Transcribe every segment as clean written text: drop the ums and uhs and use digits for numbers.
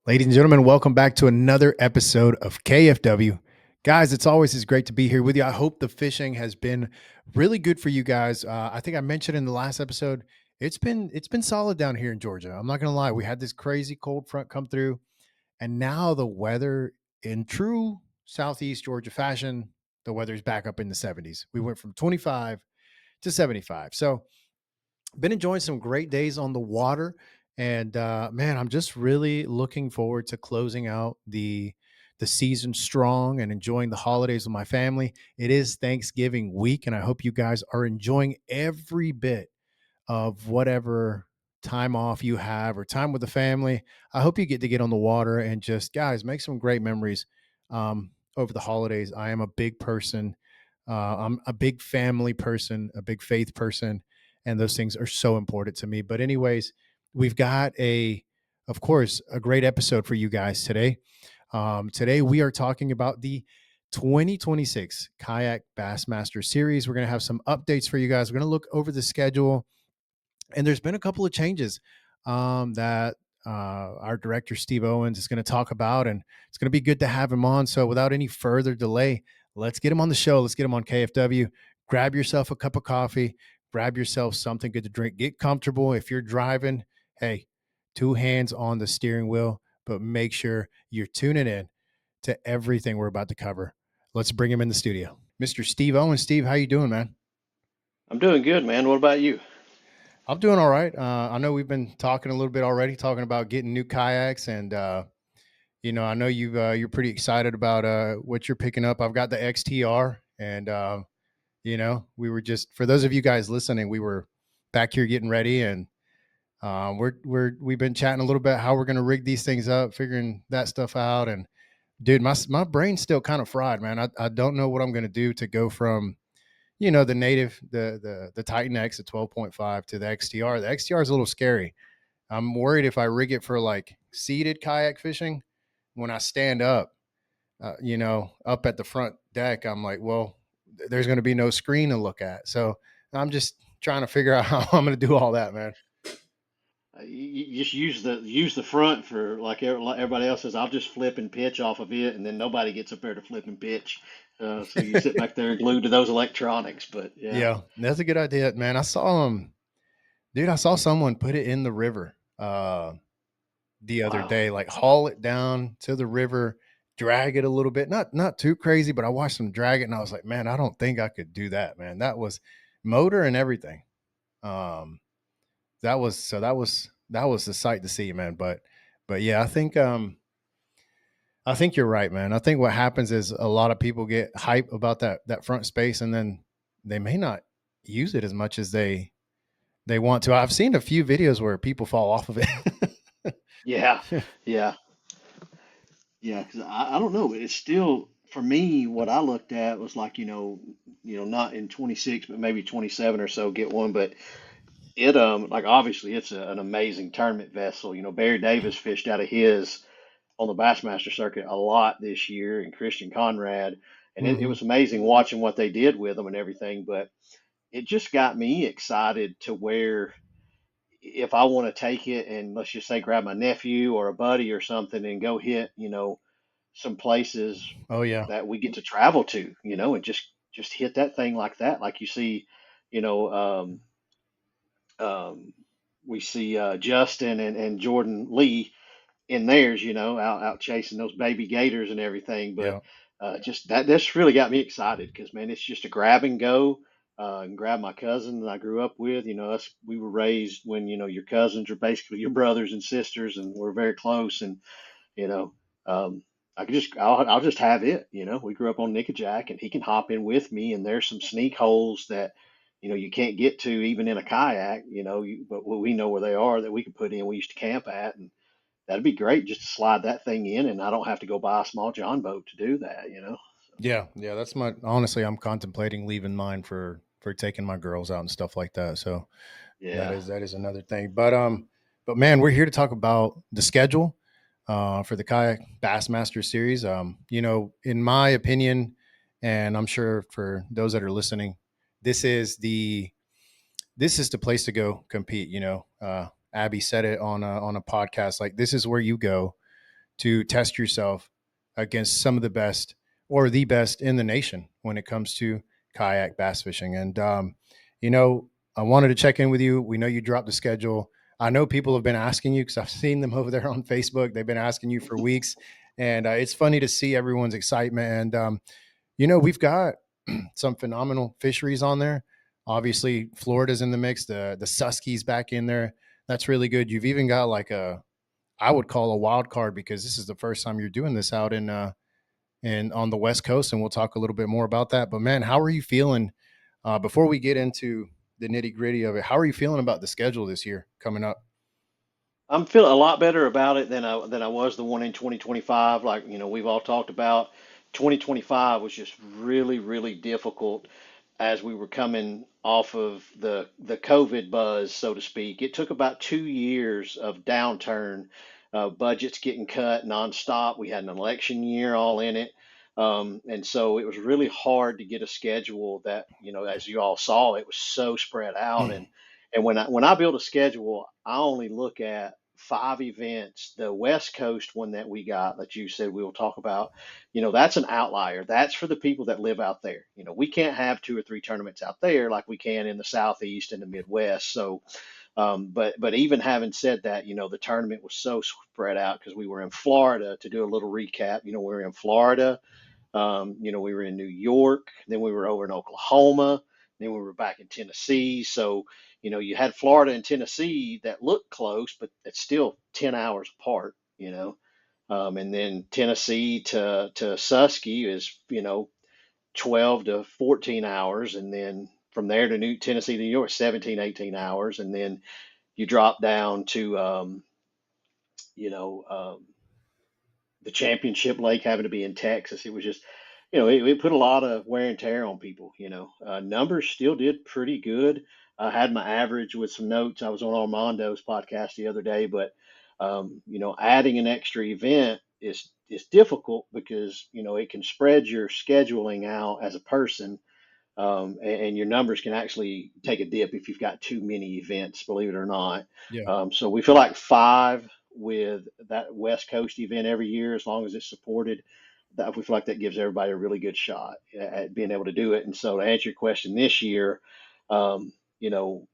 Ladies and gentlemen, welcome back to another episode of KFW. Guys, it's always great to be here with you. I hope the fishing has been really good for you guys. I think I mentioned in the last episode, it's been solid down here in Georgia. I'm not gonna lie, we had this crazy cold front come through, and now the weather, in true Southeast Georgia fashion, the weather's back up in the 70s. We went from 25 to 75. So been enjoying some great days on the water, and man, I'm just really looking forward to closing out the season strong and enjoying the holidays with my family. It is Thanksgiving week, and I hope you guys are enjoying every bit of whatever time off you have or time with the family. I hope you get to get on the water and just, guys, make some great memories over the holidays. I am a big person. I'm a big family person, a big faith person, and those things are so important to me. But anyways, we've got of course, a great episode for you guys today. Today we are talking about the 2026 Kayak Bassmaster Series. We're going to have some updates for you guys. We're going to look over the schedule, and there's been a couple of changes that our director Steve Owens is going to talk about, and it's going to be good to have him on. So without any further delay, let's get him on the show. Let's get him on KFW. Grab yourself a cup of coffee, grab yourself something good to drink, get comfortable. If you're driving, hey, two hands on the steering wheel, but make sure you're tuning in to everything we're about to cover. Let's bring him in the studio. Mr. Steve Owens. Steve, how you doing, man? I'm doing good, man. What about you? I'm doing all right. I know we've been talking a little bit already, talking about getting new kayaks, and I know you're pretty excited about what you're picking up. I've got the XTR, and we were just, for those of you guys listening, we were back here getting ready, and we've been chatting a little bit how we're going to rig these things up, figuring that stuff out, and dude, my brain's still kind of fried, man. I don't know what I'm going to do to go from the native, the Titan X at 12.5 to the XTR. The XTR is a little scary. I'm worried if I rig it for like seated kayak fishing, when I stand up, up at the front deck, I'm like, well, there's going to be no screen to look at. So I'm just trying to figure out how I'm going to do all that, man. You just use the front for like everybody else says. I'll just flip and pitch off of it, and then nobody gets up there to flip and pitch. So you sit back there glued to those electronics. But yeah, Yeah, that's a good idea, man. I saw dude, I saw someone put it in the river the other wow. day, like haul it down to the river, drag it a little bit, not too crazy, but I watched them drag it, and I was like, man, I don't think I could do that, man. That was motor and everything. Um, that was the sight to see, man. But yeah, I think you're right, man. I think what happens is a lot of people get hype about that front space, and then they may not use it as much as they want to. I've seen a few videos where people fall off of it. Yeah, yeah, yeah. Because I don't know. It's still for me. What I looked at was like not in 26, but maybe 27 or so. Get one, but it like obviously it's an amazing tournament vessel. Barry Davis fished out of his on the Bassmaster circuit a lot this year, and Christian Conrad, and it Hmm. was amazing watching what they did with them and everything. But it just got me excited to where if I want to take it and let's just say grab my nephew or a buddy or something and go hit, some places Oh yeah, that we get to travel to, and just hit that thing like that, like you see, you know, um, we see Justin and Jordan Lee in theirs, out chasing those baby gators and everything. But yeah. just that's really got me excited because man, it's just a grab and go. And grab my cousin that I grew up with. Us we were raised when your cousins are basically your brothers and sisters, and we're very close. And you know, um, I'll just have it. We grew up on Nickajack, and he can hop in with me. And there's some sneak holes that you can't get to even in a kayak. But we know where they are that we can put in. We used to camp at, and that'd be great just to slide that thing in, and I don't have to go buy a small John boat to do that. Yeah, yeah, that's my honestly, I'm contemplating leaving mine for taking my girls out and stuff like that. So that Yeah. is another thing. But man, we're here to talk about the schedule for the Kayak Bassmaster series. In my opinion, and I'm sure for those that are listening, this is the place to go compete. Abby said it on a podcast, like this is where you go to test yourself against some of the best or the best in the nation when it comes to kayak bass fishing. And, you know, I wanted to check in with you. We know you dropped the schedule. I know people have been asking you because I've seen them over there on Facebook. They've been asking you for weeks. And it's funny to see everyone's excitement. And, you know, we've got some phenomenal fisheries on there. Obviously, Florida's in the mix. The Suskies back in there. That's really good. You've even got like a I would call a wild card because this is the first time you're doing this out in on the West Coast, and we'll talk a little bit more about that. But man, how are you feeling before we get into the nitty gritty of it? How are you feeling about the schedule this year coming up? I'm feeling a lot better about it than I was the one in 2025. Like, we've all talked about 2025 was just really, really difficult as we were coming off of the COVID buzz, so to speak. It took about 2 years of downturn, budgets getting cut nonstop. We had an election year all in it. And so it was really hard to get a schedule that, as you all saw, it was so spread out. And when I build a schedule, I only look at 5 events. The West Coast one that we got that you said we'll talk about, that's an outlier. That's for the people that live out there. We can't have two or three tournaments out there like we can in the Southeast and the Midwest. So, but even having said that, the tournament was so spread out because we were in Florida. To do a little recap, we were in Florida, we were in New York, then we were over in Oklahoma, then we were back in Tennessee. So, you had Florida and Tennessee that looked close, but it's still 10 hours apart, and then Tennessee to Susky is, 12 to 14 hours. And then from there to Tennessee to New York, 17, 18 hours. And then you drop down to, you know, the championship lake having to be in Texas. It was just, it put a lot of wear and tear on people. Numbers still did pretty good. I had my average with some notes. I was on Armando's podcast the other day, but adding an extra event is difficult because it can spread your scheduling out as a person, and your numbers can actually take a dip if you've got too many events, believe it or not. Yeah. So we feel like five with that West Coast event every year, as long as it's supported, that we feel like that gives everybody a really good shot at being able to do it. And so to answer your question, this year, um, you know,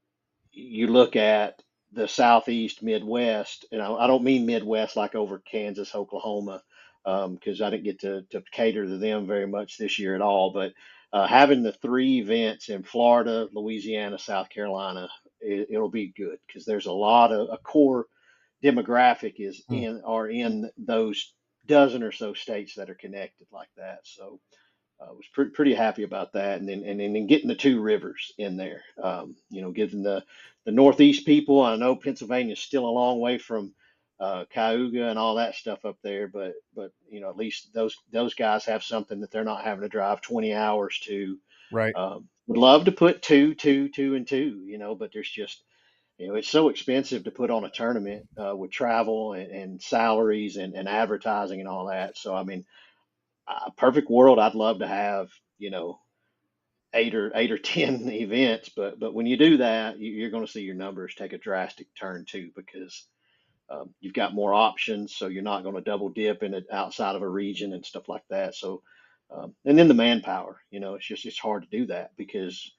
you look at the Southeast, Midwest, and I don't mean Midwest like over Kansas, Oklahoma, because I didn't get to cater to them very much this year at all. But having the three events in Florida, Louisiana, South Carolina, it'll be good because there's a core demographic is Mm. in those dozen or so states that are connected like that. So I was pretty happy about that, and then getting the two rivers in there, giving the Northeast people. I know Pennsylvania's still a long way from Cayuga and all that stuff up there, but at least those guys have something that they're not having to drive 20 hours to. Right. Would love to put two, two, two, and two, but there's just it's so expensive to put on a tournament with travel and salaries and advertising and all that. So I mean, perfect world, I'd love to have, eight or ten events, but when you do that, you're going to see your numbers take a drastic turn too, because you've got more options, so you're not going to double dip in it outside of a region and stuff like that. So, and then the manpower, it's hard to do that because,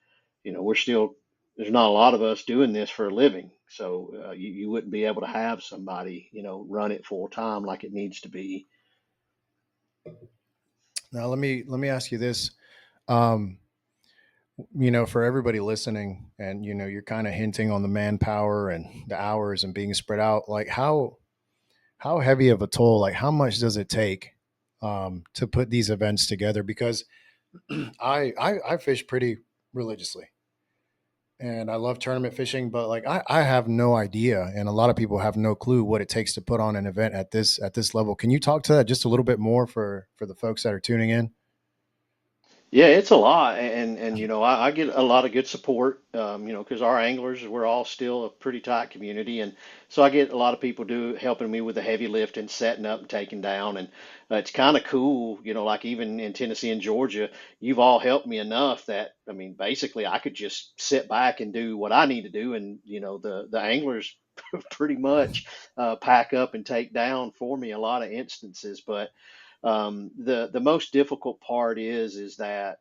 we're still there's not a lot of us doing this for a living, so you wouldn't be able to have somebody, run it full time like it needs to be. Now let me ask you this. Um, for everybody listening, and you're kind of hinting on the manpower and the hours and being spread out. Like how heavy of a toll? Like how much does it take to put these events together? Because I fish pretty religiously, and I love tournament fishing, but like I have no idea, and a lot of people have no clue what it takes to put on an event at this level. Can you talk to that just a little bit more for the folks that are tuning in? Yeah, it's a lot, and I get a lot of good support, because our anglers, we're all still a pretty tight community, and so I get a lot of people helping me with the heavy lifting, setting up and taking down, and it's kind of cool, like even in Tennessee and Georgia, you've all helped me enough that I mean, basically, I could just sit back and do what I need to do, and the anglers. pretty much pack up and take down for me a lot of instances. But the most difficult part is that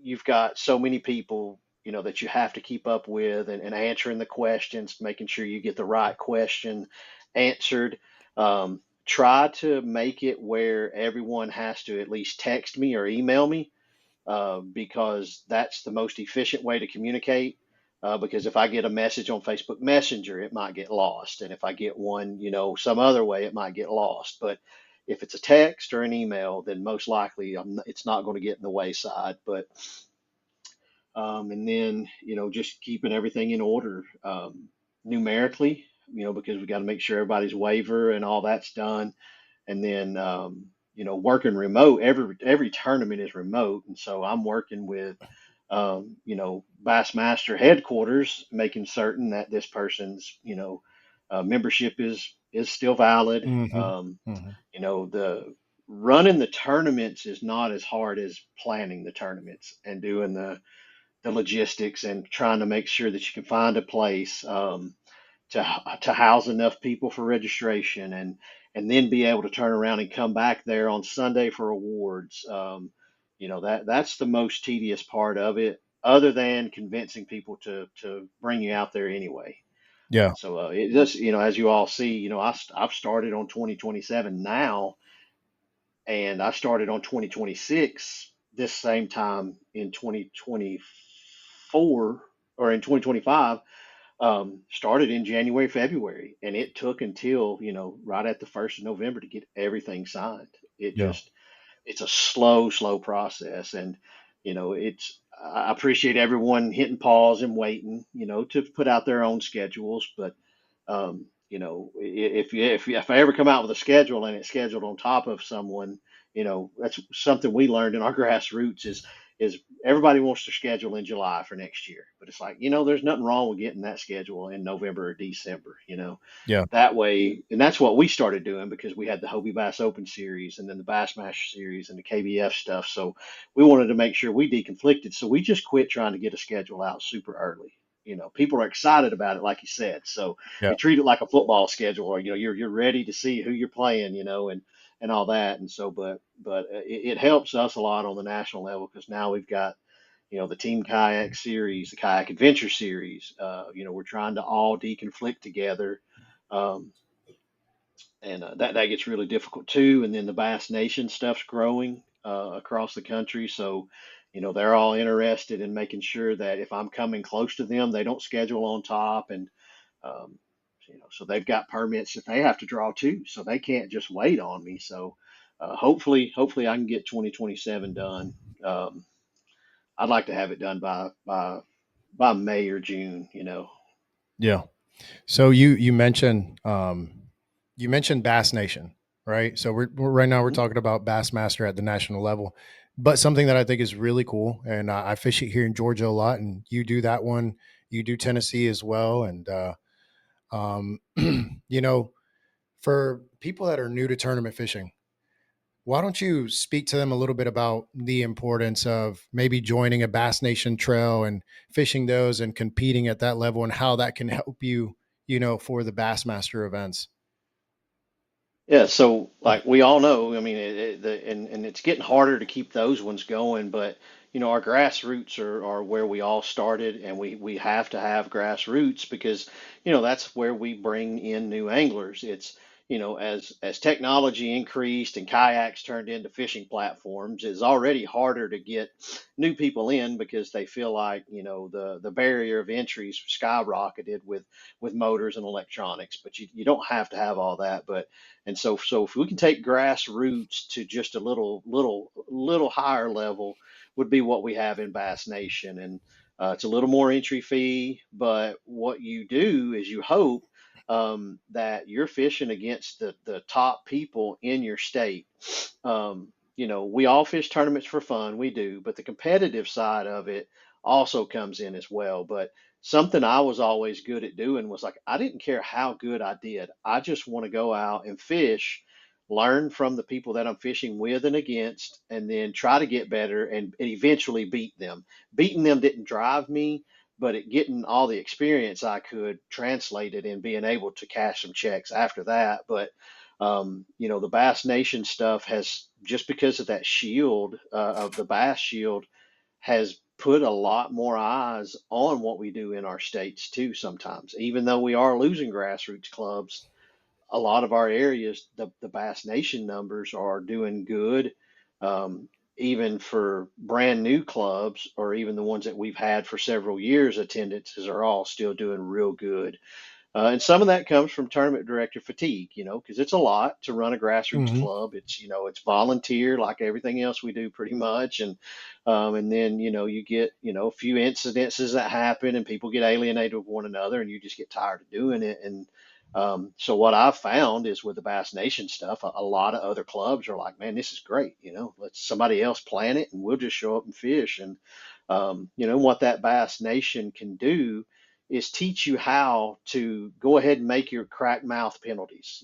you've got so many people that you have to keep up with, and answering the questions, making sure you get the right question answered. Try to make it where everyone has to at least text me or email me, because that's the most efficient way to communicate. Because if I get a message on Facebook Messenger, it might get lost. And if I get one, some other way, it might get lost. But if it's a text or an email, then most likely it's not going to get in the wayside. But and then, just keeping everything in order, numerically, because we got to make sure everybody's waiver and all that's done. And then, working remote, every tournament is remote. And so I'm working with, Bassmaster headquarters, making certain that this person's, membership is still valid. Hmm. Hmm. The running the tournaments is not as hard as planning the tournaments and doing the logistics and trying to make sure that you can find a place, to house enough people for registration, and then be able to turn around and come back there on Sunday for awards. That's the most tedious part of it, other than convincing people to bring you out there anyway. Yeah. And so it just, as you all see, I've started on 2027 now, and I started on 2026 this same time in 2024 or in 2025. Started in January, February, and it took until, right at the 1st of November to get everything signed. It Yeah. just, it's a slow, slow process. And, I appreciate everyone hitting pause and waiting, to put out their own schedules. But, if I ever come out with a schedule and it's scheduled on top of someone, that's something we learned in our grassroots is everybody wants to schedule in July for next year. But it's like, there's nothing wrong with getting that schedule in November or December, Yeah. that way. And that's what we started doing, because we had the Hobie Bass Open series and then the Bassmaster series and the KBF stuff. So we wanted to make sure we deconflicted. So we just quit trying to get a schedule out super early. People are excited about it, like you said. So Yeah. they treat it like a football schedule, or you're ready to see who you're playing, and all that. And so, but it helps us a lot on the national level, because now we've got, the Team Kayak series, the Kayak Adventure series. We're trying to all deconflict together, um, and that gets really difficult too. And then the Bass Nation stuff's growing across the country, so they're all interested in making sure that if I'm coming close to them, they don't schedule on top. And um, so they've got permits that they have to draw too, so they can't just wait on me. So hopefully I can get 2027 done. Um, I'd like to have it done by May or June. Yeah. So you mentioned Bass Nation, right? So we're right now we're Mhm. talking about Bassmaster at the national level, but something that I think is really cool, and I fish it here in Georgia a lot, and you do that one, you do Tennessee as well, and um, you know, for people that are new to tournament fishing, why don't you speak to them a little bit about the importance of maybe joining a Bass Nation trail and fishing those and competing at that level, and how that can help you, for the Bassmaster events? Yeah, so like we all know, I mean, and it's getting harder to keep those ones going, but our grassroots are where we all started, and we have to have grassroots, because that's where we bring in new anglers. It's as technology increased and kayaks turned into fishing platforms, it's already harder to get new people in, because they feel like the barrier of entries skyrocketed with motors and electronics. But you don't have to have all that. But and so if we can take grassroots to just a little higher level, would be what we have in Bass Nation. And it's a little more entry fee, but what you do is you hope, that you're fishing against the top people in your state. We all fish tournaments for fun, we do, but the competitive side of it also comes in as well. But something I was always good at doing was, like, I didn't care how good I did. I just want to go out and fish, learn from the people that I'm fishing with and against, and then try to get better and eventually beat them. Beating them didn't drive me, getting all the experience I could translated and being able to cash some checks after that. But the Bass Nation stuff has, just because of that shield, of the Bass Shield, has put a lot more eyes on what we do in our states too. Sometimes, even though we are losing grassroots clubs, a lot of our areas, the Bass Nation numbers are doing good. Um, Even for brand new clubs, or even the ones that we've had for several years, attendances are all still doing real good. And some of that comes from tournament director fatigue, because it's a lot to run a grassroots Hmm. club. It's volunteer like everything else we do pretty much. And then, you get, a few incidences that happen and people get alienated with one another and you just get tired of doing it. And so what I've found is with the Bass Nation stuff, a lot of other clubs are like, man, this is great. Let somebody else plan it and we'll just show up and fish. And, what that Bass Nation can do is teach you how to go ahead and make your crack mouth penalties.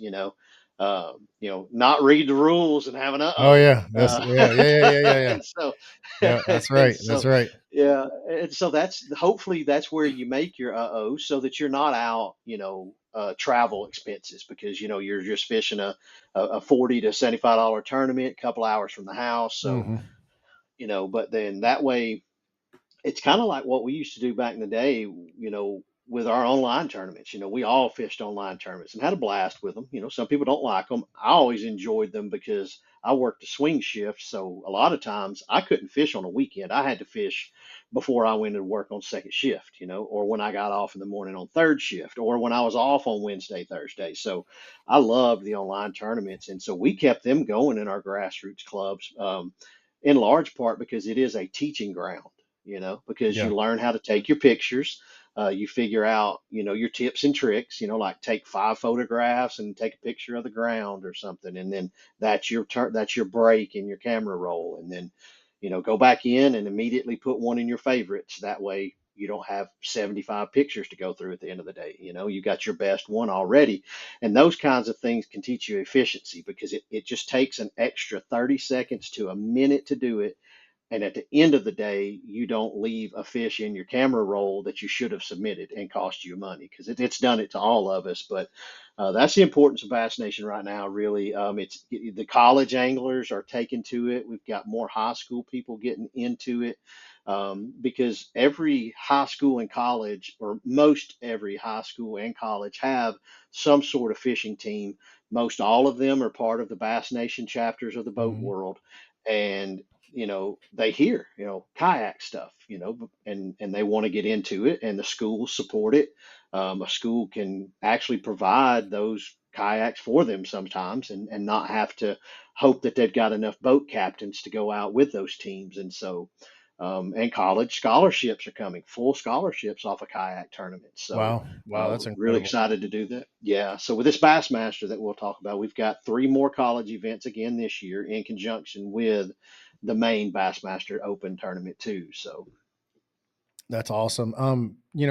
Not read the rules and have an Oh uh-oh. yeah, that's yeah, yeah, yeah, yeah, yeah, yeah. And so, Yeah, that's and right. That's so, right. yeah, and so that's hopefully that's where you make your uh-oh, so that you're not out, travel expenses, because you're just fishing a $40 to $75 tournament, a couple hours from the house. So, Hmm. but then that way it's kind of like what we used to do back in the day, with our online tournaments. We all fished online tournaments and had a blast with them. Some people don't like them. I always enjoyed them because I worked a swing shift. So a lot of times I couldn't fish on a weekend. I had to fish before I went to work on second shift, or when I got off in the morning on third shift, or when I was off on Wednesday, Thursday. So I loved the online tournaments. And so we kept them going in our grassroots clubs. In large part because it is a teaching ground, because Yeah. you learn how to take your pictures. You figure out, your tips and tricks, like take 5 photographs and take a picture of the ground or something. And then that's your turn, that's your break in your camera roll. And then, go back in and immediately put one in your favorites. That way you don't have 75 pictures to go through at the end of the day. You got your best one already. And those kinds of things can teach you efficiency, because it just takes an extra 30 seconds to a minute to do it. And at the end of the day, you don't leave a fish in your camera roll that you should have submitted and cost you money, because it's done it to all of us. But that's the importance of Bass Nation right now, really. It's the college anglers are taking to it. We've got more high school people getting into it, because every high school and college, or most every high school and college, have some sort of fishing team. Most all of them are part of the Bass Nation chapters of the boat Hmm. world. And they hear kayak stuff, and they want to get into it, and the schools support it. A school can actually provide those kayaks for them sometimes, and not have to hope that they've got enough boat captains to go out with those teams. And so and college scholarships are coming, full scholarships off a kayak tournament. So Wow. Wow, we're that's really incredible. excited to do that. Yeah. So with this Bassmaster that we'll talk about, we've got 3 more college events again this year in conjunction with the main Bassmaster Open tournament too. So That's awesome.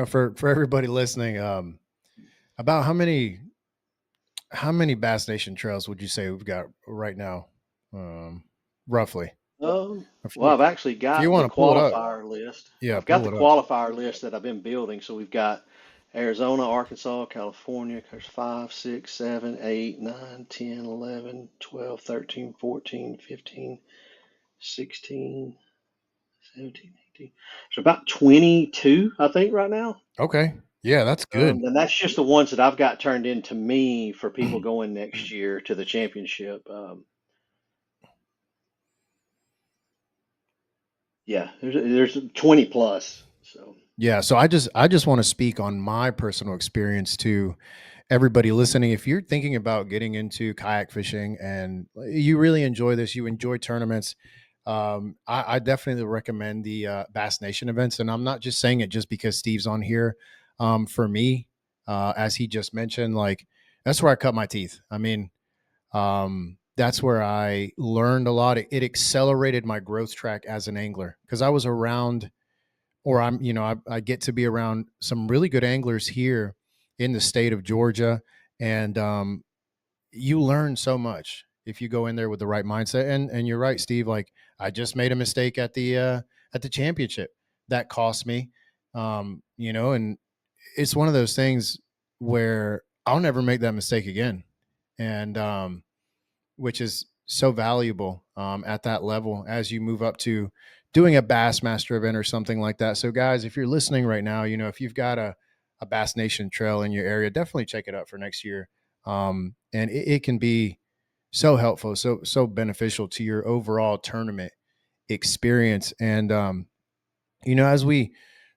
For everybody listening, about how many Bass Nation trails would you say we've got right now? Roughly. well, I've If actually you got the want to pull it up, qualifier list. yeah, I've got pull the it up. qualifier list that I've been building. So we've got Arizona, Arkansas, California. There's 5, 6, 7, 8, 9, 10, 11, 12, 13, 14, 15, 16, 17, 18. So about 22, I think, right now. Okay. Yeah, that's good. And that's just the ones that I've got turned into me for people going next year to the championship. Yeah, there's 20 plus. So. Yeah, so I just want to speak on my personal experience to everybody listening. If you're thinking about getting into kayak fishing and you really enjoy this, you enjoy tournaments, I definitely recommend the Bass Nation events. And I'm not just saying it just because Steve's on here. For me, as he just mentioned, like that's where I cut my teeth. I mean, that's where I learned a lot. It accelerated my growth track as an angler because I was around, or I get to be around some really good anglers here in the state of Georgia, and you learn so much if you go in there with the right mindset. And you're right, Steve. Like I just made a mistake at the championship that cost me. And it's one of those things where I'll never make that mistake again. And which is so valuable at that level as you move up to doing a Bassmaster event or something like that. So, guys, if you're listening right now, if you've got a Bass Nation trail in your area, definitely check it out for next year. And it can be so helpful, so beneficial to your overall tournament experience. And as we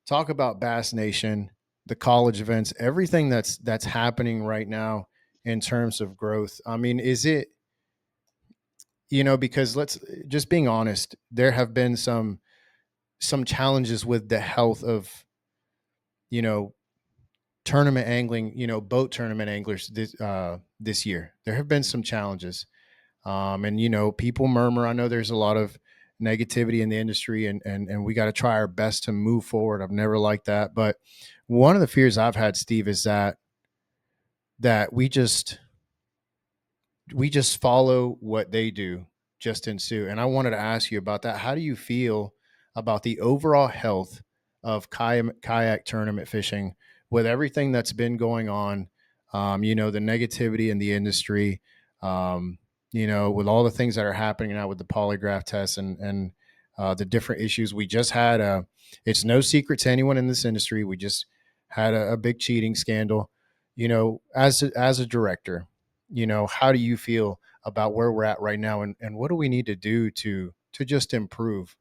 talk about Bass Nation, the college events, everything that's happening right now in terms of growth. I mean, is it because let's just being honest, there have been some challenges with the health of you know tournament angling, boat tournament anglers this year. There have been some challenges, and people murmur. I know there's a lot of negativity in the industry, and we got to try our best to move forward. I've never liked that, but one of the fears I've had, Steve, is that we just follow what they do, just ensue. And I wanted to ask you about that. How do you feel about the overall health of kayak tournament fishing with everything that's been going on? The negativity in the industry, with all the things that are happening now with the polygraph tests and the different issues. We just had it's no secret to anyone in this industry. We just had a big cheating scandal. As a director, how do you feel about where we're at right now, and what do we need to do to just improve?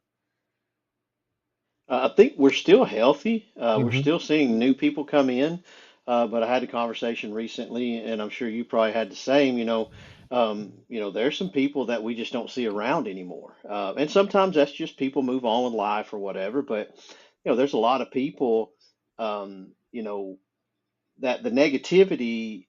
I think we're still healthy. We're Hmm. still seeing new people come in. But I had a conversation recently, and I'm sure you probably had the same. There's some people that we just don't see around anymore. And sometimes that's just people move on with life or whatever. But there's a lot of people, that the negativity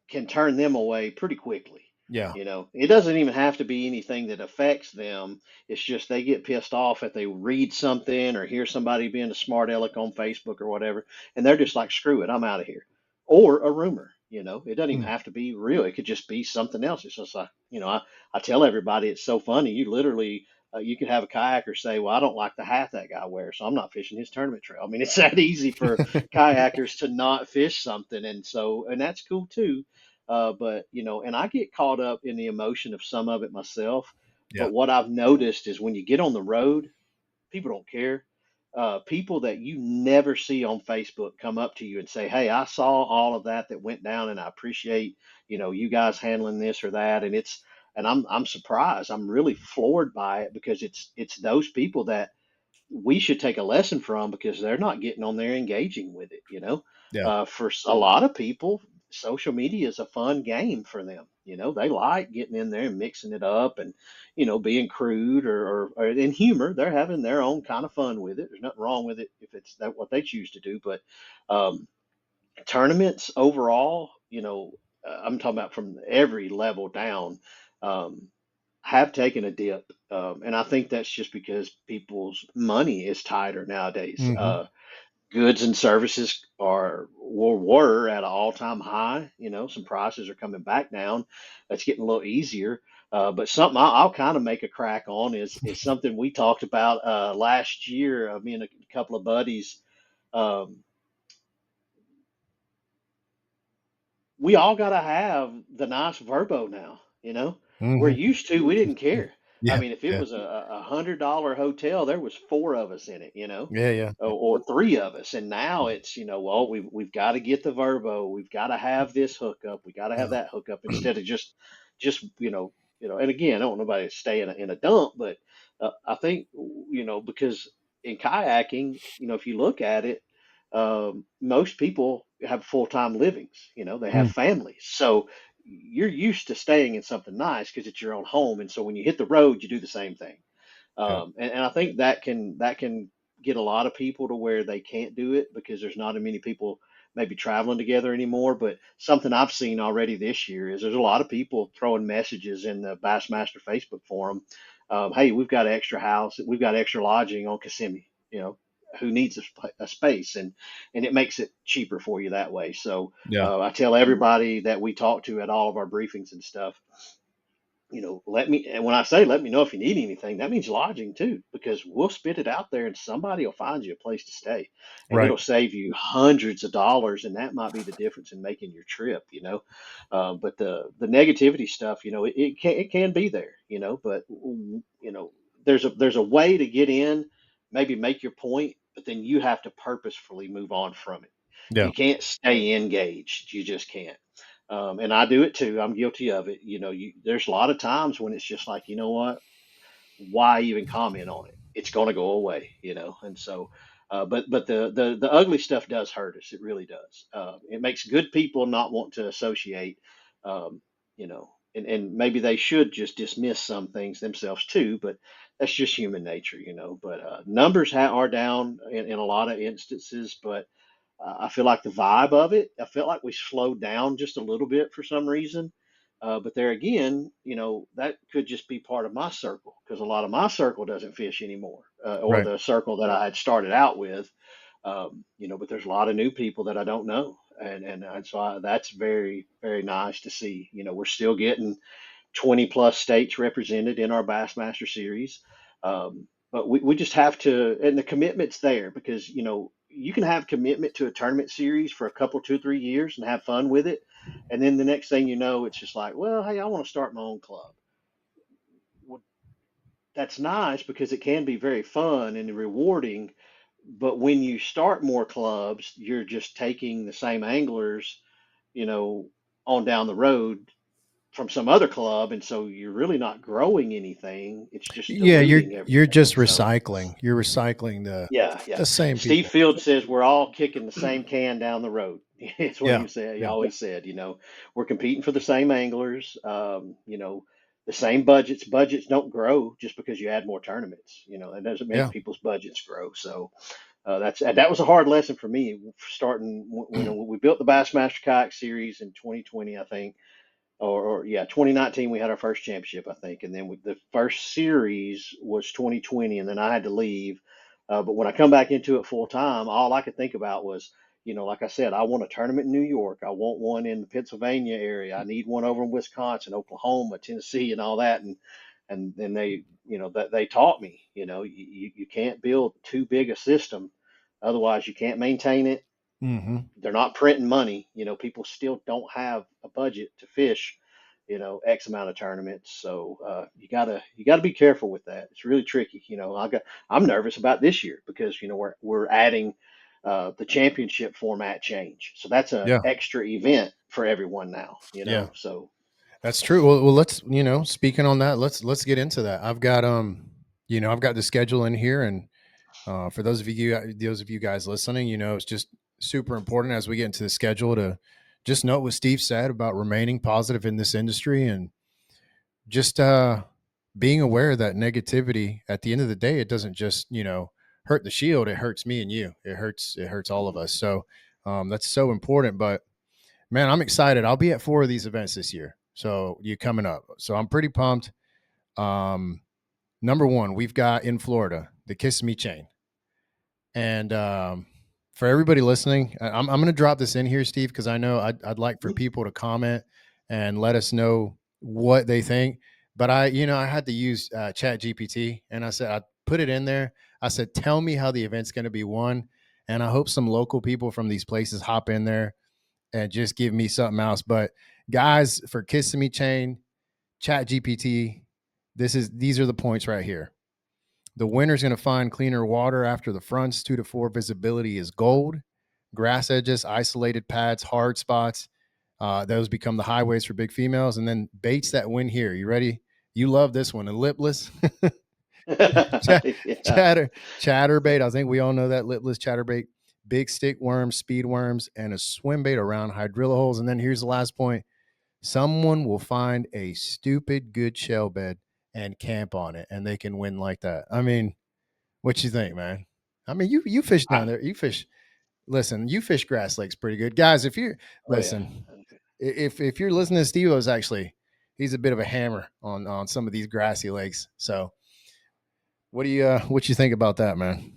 can turn them away pretty quickly. Yeah. It doesn't even have to be anything that affects them. It's just they get pissed off if they read something or hear somebody being a smart aleck on Facebook or whatever, and they're just like, screw it, I'm out of here. Or a rumor. It doesn't even Mm. have to be real. It could just be something else. It's just like, I tell everybody it's so funny. You literally, you could have a kayaker say, well, I don't like the hat that guy wears, so I'm not fishing his tournament trail. I mean, it's that easy for kayakers to not fish something. And that's cool too. But and I get caught up in the emotion of some of it myself. Yeah. But what I've noticed is when you get on the road, people don't care. People that you never see on Facebook come up to you and say, "Hey, I saw all of that went down, and I appreciate you guys handling this or that." And I'm surprised. I'm really floored by it because it's those people that we should take a lesson from because they're not getting on there engaging with it. Yeah. For a lot of people, social media is a fun game for them. They like getting in there and mixing it up and being crude or in humor. They're having their own kind of fun with it. There's nothing wrong with it if it's that what they choose to do. But um, tournaments overall, I'm talking about from every level down. Um, have taken a dip. And I think that's just because people's money is tighter nowadays. Hmm. Goods and services were at an all-time high. Some prices are coming back down. That's getting a little easier. But something I'll kind of make a crack on is something we talked about last year. Me and a couple of buddies. Um, we all got to have the nice Verbo now. We're Hmm. used to. We didn't care. I Yeah. mean, if it Yeah. was a $100 hotel, there was four of us in it. Yeah. Yeah. Or three of us, and now it's well, we've got to get the Verbo. We've got to have this hookup. We got to have Yeah. that hookup instead of just And again, I don't want nobody to stay in a dump, but I think because in kayaking, if you look at it, most people have full-time livings. They have Mm. families, so you're used to staying in something nice because it's your own home, and so when you hit the road, you do the same thing. Yeah. And I think that can get a lot of people to where they can't do it because there's not as many people maybe traveling together anymore. But something I've seen already this year is there's a lot of people throwing messages in the Bassmaster Facebook forum. Hey, we've got extra house, we've got extra lodging on Kissimmee. Who needs a space, and it makes it cheaper for you that way. So Yeah. I tell everybody that we talk to at all of our briefings and stuff, let me, and when I say let me know if you need anything, that means lodging too, because we'll spit it out there and somebody will find you a place to stay, and Right. it'll save you hundreds of dollars, and that might be the difference in making your trip. But the negativity stuff, it can be there, but there's a way to get in, maybe make your point, but then you have to purposefully move on from it. Yeah. You can't stay engaged. You just can't. And I do it too. I'm guilty of it. There's a lot of times when it's just like, you know what? Why even comment on it? It's going to go away. And so, but the ugly stuff does hurt us. It really does. It makes good people not want to associate. Um, and maybe they should just dismiss some things themselves too. But that's just human nature. But numbers are down in a lot of instances, but I feel like the vibe of it, I felt like we slowed down just a little bit for some reason. But there again, that could just be part of my circle because a lot of my circle doesn't fish anymore, or Right. the circle that I had started out with. But there's a lot of new people that I don't know, and so that's very very nice to see. We're still getting 20 plus states represented in our Bassmaster series. But we just have to, and the commitment's there because, you can have commitment to a tournament series for a couple, 2, 3 years and have fun with it. And then the next thing you know, it's just like, well, hey, I want to start my own club. Well, that's nice because it can be very fun and rewarding. But when you start more clubs, you're just taking the same anglers, you know, on down the road from some other club, and so you're really not growing anything. It's just Yeah, you're diluting you're everything. just So recycling. You're recycling the yeah, yeah. the same Steve people. Field says we're all kicking the same can down the road. It's what Yeah. he said. He Yeah. always said, we're competing for the same anglers. The same budgets. Budgets don't grow just because you add more tournaments. That doesn't make Yeah. people's budgets grow. So that was a hard lesson for me starting when we built the Bassmaster Kayak Series in 2020, I think, or yeah, 2019 we had our first championship, I think, and then the first series was 2020, and then I had to leave. But when I come back into it full time, all I could think about was, like I said, I want a tournament in New York. I want one in the Pennsylvania area. I need one over in Wisconsin, Oklahoma, Tennessee, and all that. And then that they taught me, you can't build too big a system, otherwise you can't maintain it. Hmm. They're not printing money. People still don't have a budget to fish, X amount of tournaments. So you gotta be careful with that. It's really tricky. I'm nervous about this year because we're adding the championship format change. So that's a Yeah. extra event for everyone now. Yeah. So That's true. Well, let's speaking on that, let's get into that. I've got the schedule in here, and for those of you guys listening, it's just super important as we get into the schedule to just note what Steve said about remaining positive in this industry and just being aware that negativity at the end of the day, it doesn't just hurt the shield, it hurts me and you, it hurts all of mhm. us. So that's so important. But man, I'm excited. I'll be at 4 of these events this year, so you coming up, so I'm pretty pumped. um Number one, we've got in Florida the Kiss Me chain. And for everybody listening, I'm going to drop this in here, Steve, because I know I'd like for people to comment and let us know what they think. But I had to use Chat GPT, and I said I put it in there. I said, tell me how the event's going to be won, and I hope some local people from these places hop in there and just give me something else. But guys, for Kissing Me Chain, Chat GPT, these are the points right here. The winner's going to find cleaner water after the fronts. 2 to 4 visibility is gold. Grass edges, isolated pads, hard spots. Those become the highways for big females. And then baits that win here. You ready? You love this one. A lipless Yeah. chatter chatterbait. I think we all know that lipless chatterbait. Big stick worms, speed worms, and a swim bait around hydrilla holes. And then here's the last point. Someone will find a stupid good shell bed and camp on it, and they can win like that. I mean, what you think, man? I mean, you fish I, down there. You fish. Listen, you fish Grass Lakes pretty good, guys. If you oh yeah. listen, if you're listening to Steve, O's actually he's a bit of a hammer on some of these grassy lakes. So what you think about that, man?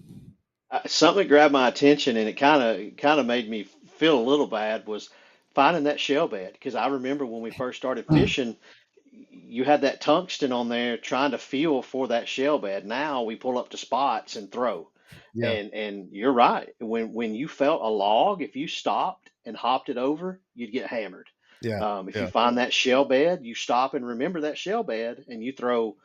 Something grabbed my attention, and it kind of made me feel a little bad was finding that shell bed because I remember when we first started fishing. you had that tungsten on there trying to feel for that shell bed. Now we pull up to spots and throw. Yeah. And you're right. When you felt a log, if you stopped and hopped it over, you'd get hammered. Yeah. If you Yeah. find that shell bed, you stop and remember that shell bed, and you throw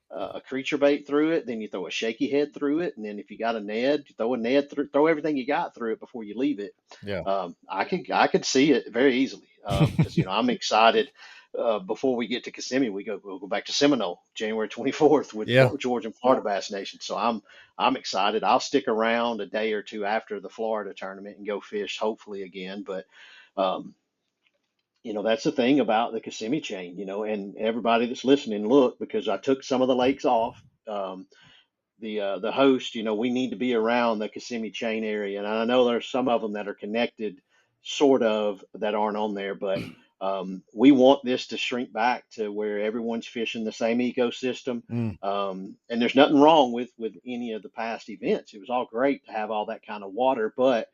a creature bait through it. Then you throw a shaky head through it, and then if you got a Ned, you throw a Ned through, throw everything you got through it before you leave it. Yeah. I could see it very easily because I'm excited. Before we get to Kissimmee, we'll go back to Seminole, January 24th with Yeah. Georgia and Florida Bass Nation. So I'm excited. I'll stick around a day or two after the Florida tournament and go fish, hopefully again. But um, that's the thing about the Kissimmee chain, and everybody that's listening, look, because I took some of the lakes off. The host, we need to be around the Kissimmee chain area, and I know there's some of them that are connected, sort of, that aren't on there, but we want this to shrink back to where everyone's fishing the same ecosystem. Mm, And there's nothing wrong with any of the past events. It was all great to have all that kind of water, but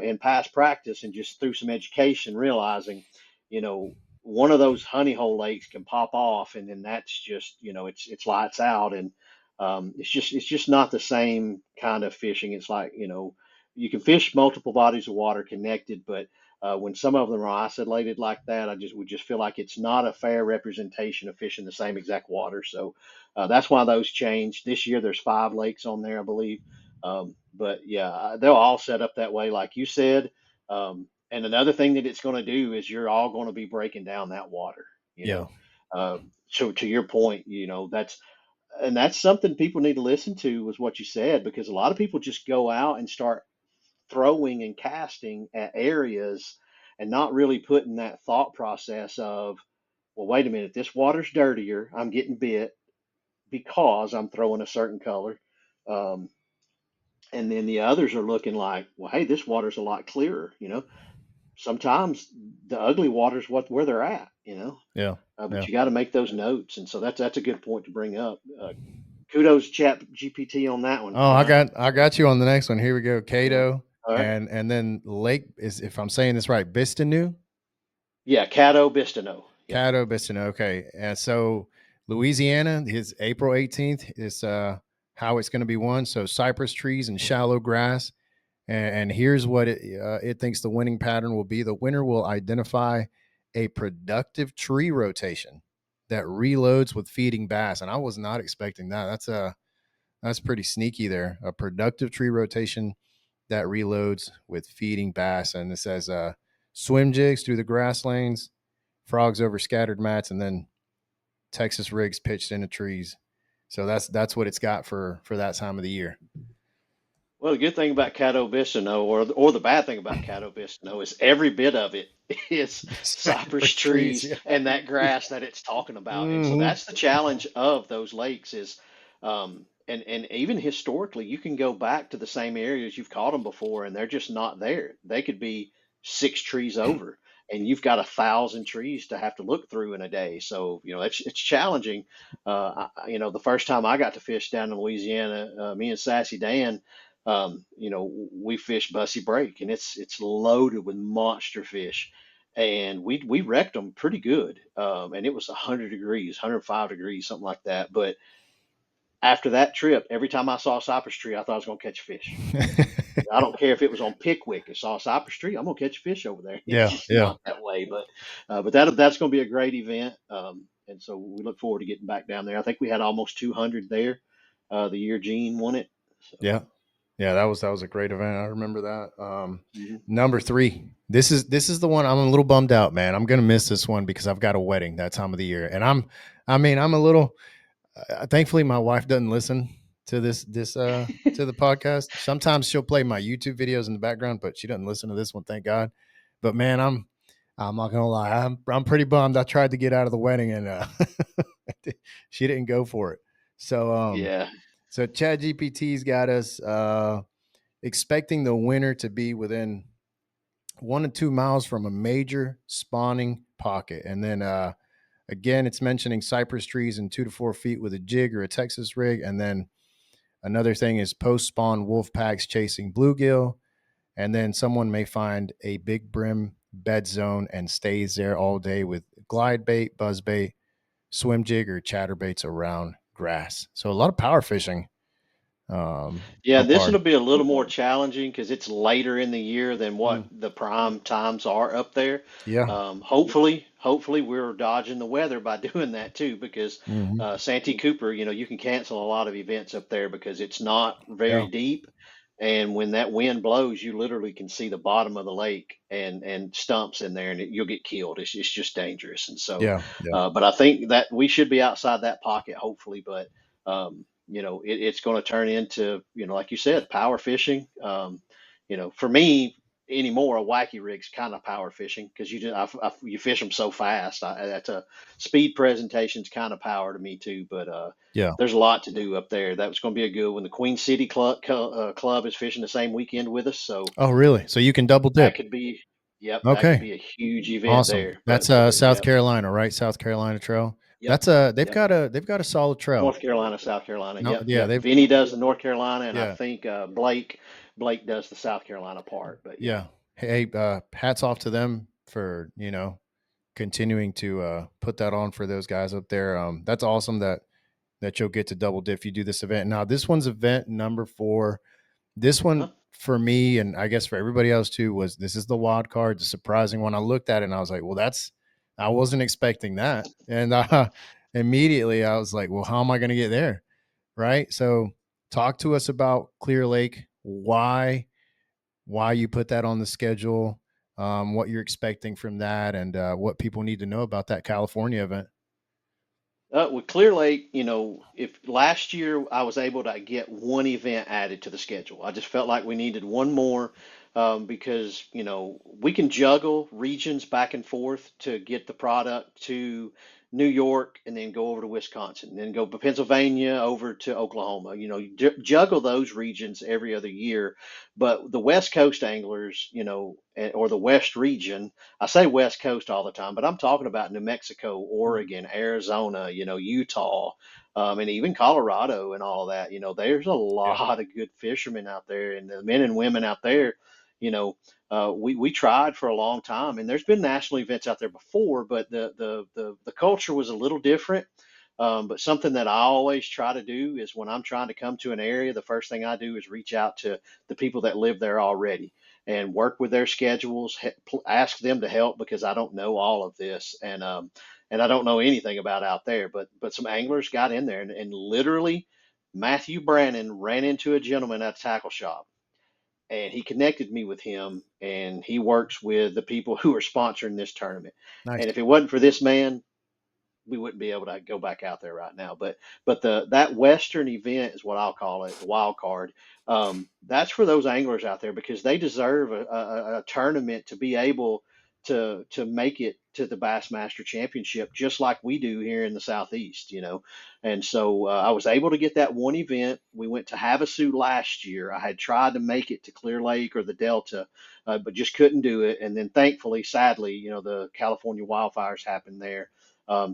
in past practice and just through some education, realizing, you know, one of those honey hole lakes can pop off, and then that's just, it's lights out, and it's just not the same kind of fishing. It's like, you can fish multiple bodies of water connected, but when some of them are isolated like that, I just would just feel like it's not a fair representation of fishing the same exact water. So that's why those changed. This year there's 5 lakes on there, I believe. But yeah, they'll all set up that way, like you said. And another thing that it's going to do is you're all going to be breaking down that water. You yeah. know, so to your point, that's something people need to listen to, was what you said, because a lot of people just go out and start throwing and casting at areas and not really putting that thought process of, well, wait a minute, this water's dirtier, I'm getting bit because I'm throwing a certain color. Um, and then the others are looking like, well, hey, this water's a lot clearer. Sometimes the ugly water's where they're at. Yeah. But Yeah. you got to make those notes, and so that's a good point to bring up. Kudos, Chat GPT, on that one. Oh, I got you on the next one. Here we go. Yeah. Cato All right. and then Lake is, if I'm saying this right, Bistanu. Yeah, Caddo Bistano. Yep. Cato Bistanu. Okay. And so Louisiana, his April 18th is how it's going to be won. So cypress trees and shallow grass. And here's what it thinks the winning pattern will be. The winner will identify a productive tree rotation that reloads with feeding bass. And I was not expecting that. That's pretty sneaky there. A productive tree rotation that reloads with feeding bass. And it says swim jigs through the grass lanes, frogs over scattered mats, and then Texas rigs pitched into trees. So that's what it's got for that time of the year. Well, the good thing about Caddo Bistano, or the bad thing about Caddo Bistano, is every bit of it is cypress Cypress trees. trees Yeah. and that grass that it's talking about. And so Hmm. that's the challenge of those lakes is, and even historically, you can go back to the same areas you've caught them before, and they're just not there. They could be 6 trees over, and you've got 1,000 trees to have to look through in a day. So it's challenging. The first time I got to fish down in Louisiana, me and Sassy Dan, we fish Bussy Break, and it's loaded with monster fish, and we wrecked them pretty good. And it was 100 degrees, 105 degrees, something like that. But after that trip, every time I saw a cypress tree, I thought I was going to catch a fish. I don't care if it was on Pickwick. I saw a cypress tree, I'm going to catch a fish over there. It's Yeah. just Yeah. not that way, but that's going to be a great event. And so we look forward to getting back down there. I think we had almost 200 there the year Gene won it. So. Yeah. Yeah, that was a great event. I remember that. Mhm. Number 3. This is the one I'm a little bummed out, man. I'm gonna miss this one because I've got a wedding that time of the year, and I'm a little. Thankfully, my wife doesn't listen to this to the podcast. Sometimes she'll play my YouTube videos in the background, but she doesn't listen to this one, thank God. But man, I'm not gonna lie, I'm pretty bummed. I tried to get out of the wedding, and she didn't go for it. So Yeah. so Chat GPT's got us expecting the winner to be within 1 to 2 miles from a major spawning pocket. And then again, it's mentioning cypress trees in 2 to 4 feet with a jig or a Texas rig. And then another thing is post spawn wolf packs chasing bluegill. And then someone may find a big brim bed zone and stays there all day with glide bait, buzz bait, swim jig or chatterbaits around grass. So a lot of power fishing Yeah, so this far. will be a little more challenging because it's later in the year than what Mm, the prime times are up there. yeah. Hopefully we're dodging the weather by doing that too, because Hmm. Santee Cooper, you can cancel a lot of events up there because it's not Yeah. very deep. And when that wind blows, you literally can see the bottom of the lake and stumps in there, and you'll get killed. It's just dangerous. And so, Yeah. Yeah. but I think that we should be outside that pocket, hopefully. But it's going to turn into, like you said, power fishing. For me anymore, a wacky rig's kind of power fishing because you fish them so fast. That's a speed presentation's kind of power to me too. But Yeah. there's a lot to do up there. That was going to be a good one. The Queen City Club is fishing the same weekend with us, so Oh, really? So you can double that dip. could be, yep, that could Okay. be a huge event Awesome. there. That's But South yep, Carolina, right? South Carolina Trail. yep, That's a yep. they've got a solid trail. North Carolina, South Carolina. No, Yep, yeah, yep. they've Vinny does the North Carolina, and I yeah, think Blake does the South Carolina part. But yeah, yeah. Hey, hats off to them for, continuing to put that on for those guys up there. That's awesome that you'll get to double dip if you do this event. Now, this one's event number 4. This uh-huh. one for me, and I guess for everybody else too, was this is the wild card, the surprising one. I looked at it and I was like, well, I wasn't expecting that. And immediately I was like, well, how am I going to get there? Right. So talk to us about Clear Lake, why you put that on the schedule, what you're expecting from that, and what people need to know about that California event. With Clear Lake, if last year I was able to get one event added to the schedule, I just felt like we needed one more because, we can juggle regions back and forth to get the product to New York and then go over to Wisconsin, then go to Pennsylvania over to Oklahoma. You juggle those regions every other year. But the West Coast anglers, or the West region, I say West Coast all the time, but I'm talking about New Mexico, Oregon, Arizona, Utah, and even Colorado and all of that. There's a Yeah. lot of good fishermen out there, and the men and women out there. We tried for a long time, and there's been national events out there before, but the culture was a little different. But something that I always try to do is when I'm trying to come to an area, the first thing I do is reach out to the people that live there already and work with their schedules, ask them to help because I don't know all of this, and I don't know anything about out there. But some anglers got in there, and literally Matthew Brannon ran into a gentleman at a tackle shop, and he connected me with him, and he works with the people who are sponsoring this tournament. Nice. And if it wasn't for this man, we wouldn't be able to go back out there right now. But that Western event is what I'll call it, the wild card. That's for those anglers out there because they deserve a tournament to be able to make it to the Bassmaster Championship, just like we do here in the Southeast. And so I was able to get that one event. We went to Havasu last year. I had tried to make it to Clear Lake or the Delta, but just couldn't do it. And then thankfully, sadly, the California wildfires happened there,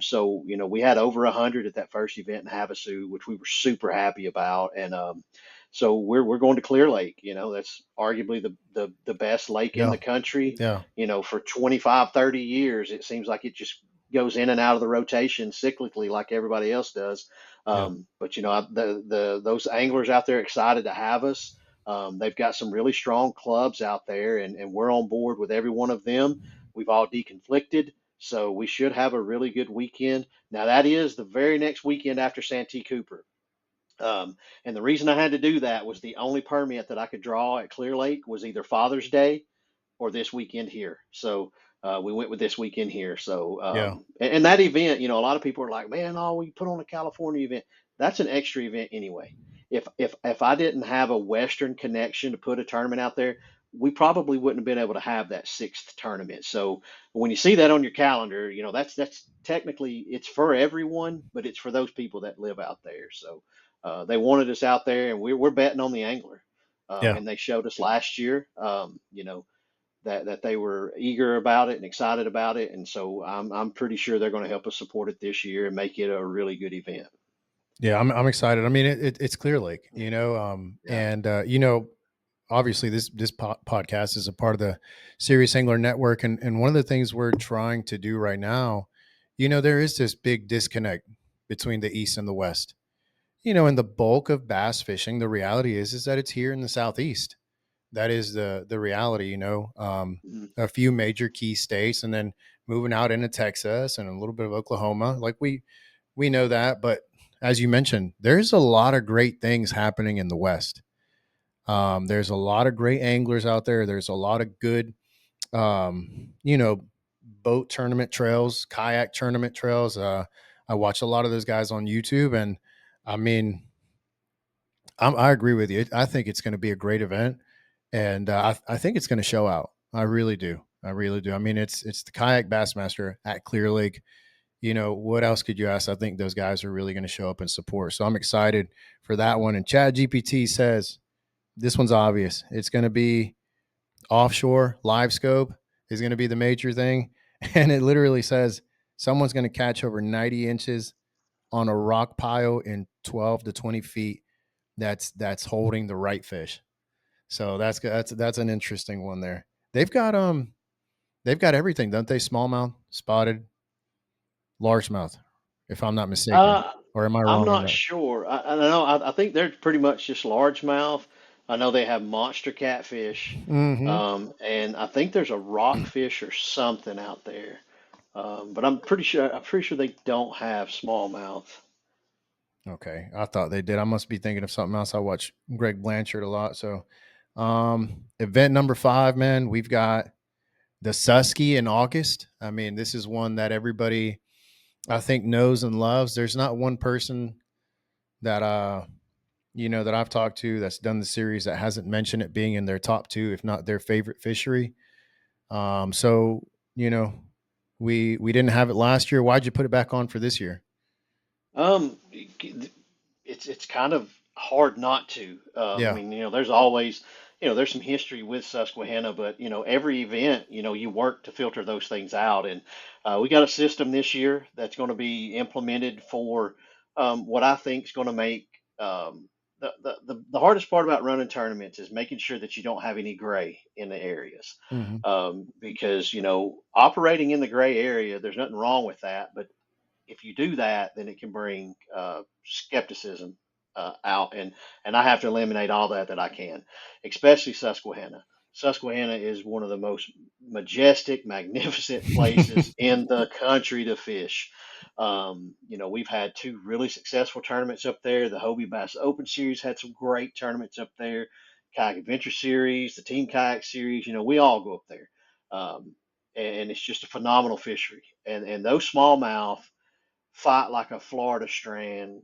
so we had over 100 at that first event in Havasu, which we were super happy about, and so we're going to Clear Lake. That's arguably the best lake in Yeah. the country. Yeah. For 25, 30 years, it seems like it just goes in and out of the rotation cyclically like everybody else does. Yeah. But those anglers out there excited to have us. They've got some really strong clubs out there, and we're on board with every one of them. We've all deconflicted. So we should have a really good weekend. Now that is the very next weekend after Santee Cooper. And the reason I had to do that was the only permit that I could draw at Clear Lake was either Father's Day or this weekend here. So we went with this weekend here. So Yeah. and that event, a lot of people are like, man, oh, we put on a California event. That's an extra event anyway. If I didn't have a Western connection to put a tournament out there, we probably wouldn't have been able to have that sixth tournament. So when you see that on your calendar, that's technically it's for everyone, but it's for those people that live out there. So they wanted us out there, and we're betting on the angler. Yeah. And they showed us last year, that they were eager about it and excited about it, and so I'm pretty sure they're going to help us support it this year and make it a really good event. Yeah. I'm excited. I mean, it's Clear Lake, Yeah. and obviously this podcast is a part of the Serious Angler Network, and one of the things we're trying to do right now, There is this big disconnect between the East and the West. In the bulk of bass fishing, the reality is that it's here in the Southeast. That is the reality. Mhm. A few major key states, and then moving out into Texas and a little bit of Oklahoma. Like we know that, but as you mentioned, there's a lot of great things happening in the West. There's a lot of great anglers out there. There's a lot of good, um, you know, boat tournament trails, kayak tournament trails. I watch a lot of those guys on YouTube, and I mean, I agree with you. I think it's going to be a great event, and I think it's going to show out. I really do. I really do. I mean, it's the Kayak Bassmaster at Clear Lake. What else could you ask? I think those guys are really going to show up and support. So I'm excited for that one. And Chad GPT says this one's obvious. It's going to be offshore. Live scope is going to be the major thing, and it literally says someone's going to catch over 90 inches on a rock pile in 12 to 20 feet. That's holding the right fish. So that's an interesting one there. They've got they've got everything, don't they? Smallmouth, spotted, largemouth, if I'm not mistaken. Uh, Or am I I'm wrong on not that? sure. I don't know. I think they're pretty much just largemouth. I know they have monster catfish, Hmm. and I think there's a rockfish or something out there. But I'm pretty sure they don't have smallmouth. Okay. I thought they did. I must be thinking of something else. I watch Greg Blanchard a lot. So event number 5, man, we've got the Susky in August. I mean, this is one that everybody I think knows and loves. There's not one person that that I've talked to that's done the series that hasn't mentioned it being in their top 2, if not their favorite fishery. So you know, we didn't have it last year. Why'd you put it back on for this year? Um, it's kind of hard not to. I Yeah. mean, there's always, there's some history with Susquehanna, but every event, you work to filter those things out, and we got a system this year that's going to be implemented for what I think is going to make the hardest part about running tournaments is making sure that you don't have any gray in the areas. Hmm. Because operating in the gray area, there's nothing wrong with that, but if you do that, then it can bring skepticism out, and I have to eliminate all that I can, especially Susquehanna. Susquehanna is one of the most majestic, magnificent places in the country to fish. We've had 2 really successful tournaments up there. The Hobie Bass Open Series had some great tournaments up there. Kayak Adventure Series, the Team Kayak Series. We all go up there, and it's just a phenomenal fishery. And those smallmouth fight like a Florida strand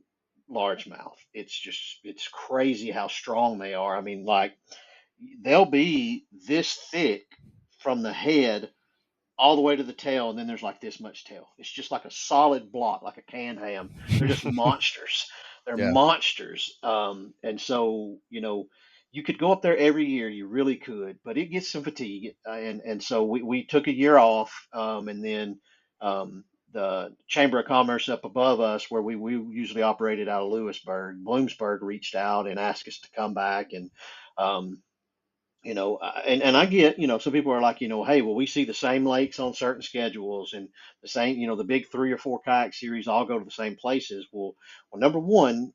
largemouth. It's crazy how strong they are. I mean, like they'll be this thick from the head all the way to the tail, and then there's like this much tail. It's just like a solid block, like a canned ham. They're just monsters. They're Yeah. monsters. And so you could go up there every year. You really could, but it gets some fatigue. And so we took a year off, and then um, the Chamber of Commerce up above us, where we usually operated out of Lewisburg, Bloomsburg, reached out and asked us to come back, and um, and I get, some people are like, hey, well, we see the same lakes on certain schedules, and the same, the big 3 or 4 kayak series all go to the same places. Well, number one,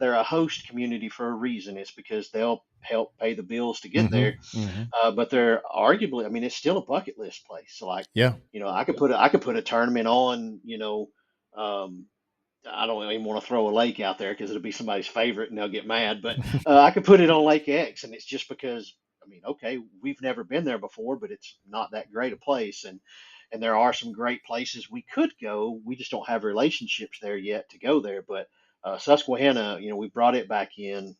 they're a host community for a reason. It's because they'll help pay the bills to get Hmm. there. Hmm. But they're arguably, I mean, it's still a bucket list place. So like, Yeah. I could put a tournament on, um, I don't even want to throw a lake out there because it'll be somebody's favorite and they'll get mad. But I could put it on Lake X, and it's just because I mean, okay, we've never been there before, but it's not that great a place, and there are some great places we could go. We just don't have relationships there yet to go there. But Susquehanna, we brought it back in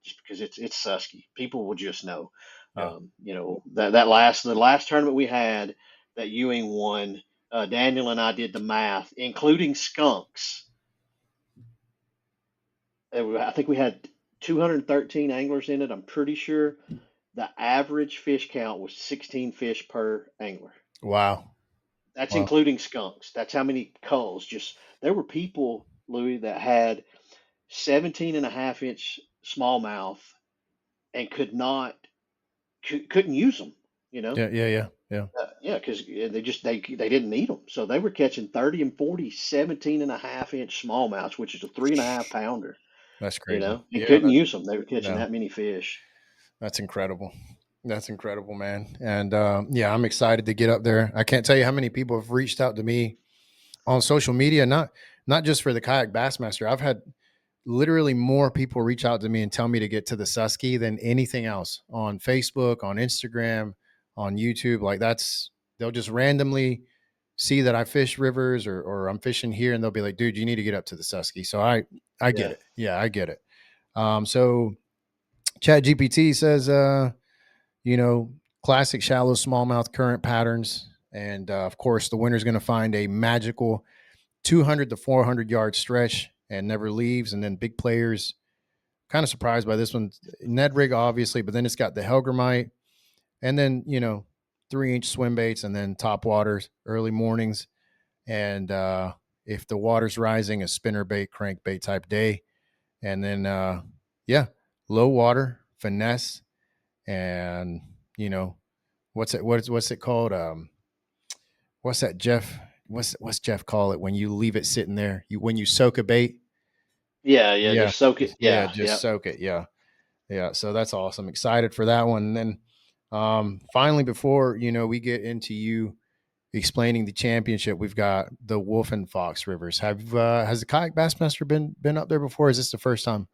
just because it's Susky. People will just know. Yeah. The last tournament we had that Ewing won. Daniel and I did the math, including skunks. I think we had 213 anglers in it. I'm pretty sure the average fish count was 16 fish per angler. Wow. That's Wow. including skunks. That's how many culls. Just there were people, Louis, that had 17 and a half inch smallmouth and couldn't use them, you know? Yeah. Yeah. Yeah. Yeah. Yeah, because they didn't need them, so they were catching 30 and 40, 17.5 inch smallmouths, which is a 3.5 pounder, That's crazy. and Yeah, couldn't use them. They were catching no, that many fish. that's incredible. That's incredible, man. And yeah, I'm excited to get up there. I can't tell you how many people have reached out to me on social media, not just for the Kayak Bassmaster. I've had literally more people reach out to me and tell me to get to the Susky than anything else on Facebook, on Instagram, on YouTube. Like that's they'll just randomly see that I fish rivers or I'm fishing here and they'll be like, dude, you need to get up to the Susky. So I get Yeah, it. Yeah, I get it. So Chat GPT says you know, classic shallow smallmouth current patterns. And of course, the winner's going to find a magical 200 to 400 yard stretch and never leaves. And then big players, kind of surprised by this one. Ned rig, obviously, but then it's got the Helgramite and then, 3-inch swim baits and then top waters, early mornings. And if the water's rising, a spinner bait, crankbait type day. And then, yeah, low water, finesse, and, you know, what's it called? What's that, Jeff? What's Jeff call it when you leave it sitting there? When you soak a bait? yeah, yeah. Yeah, Just soak it. yeah, Yeah, just yeah. soak it. Yeah, yeah. So that's awesome. Excited for that one. And then finally, before we get into you explaining the championship, we've got the Wolf and Fox Rivers. Has the Kayak Bassmaster been up there before? Is this the first time?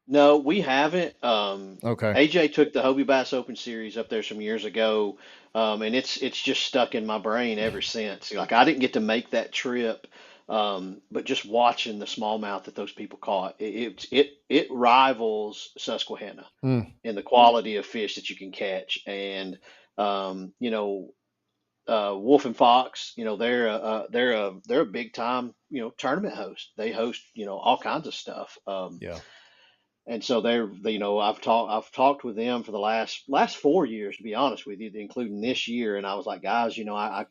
No, we haven't. Okay. AJ took the Hobie Bass Open Series up there some years ago, and it's just stuck in my brain ever since. Like I didn't get to make that trip, but just watching the smallmouth that those people caught, it rivals Susquehanna Mm, in the quality of fish that you can catch. And um, you know, Wolf and Fox, they're a big time tournament host. They host all kinds of stuff. yeah. And so I've talked with them for the last 4 years, to be honest with you, including this year. And I was like, guys, I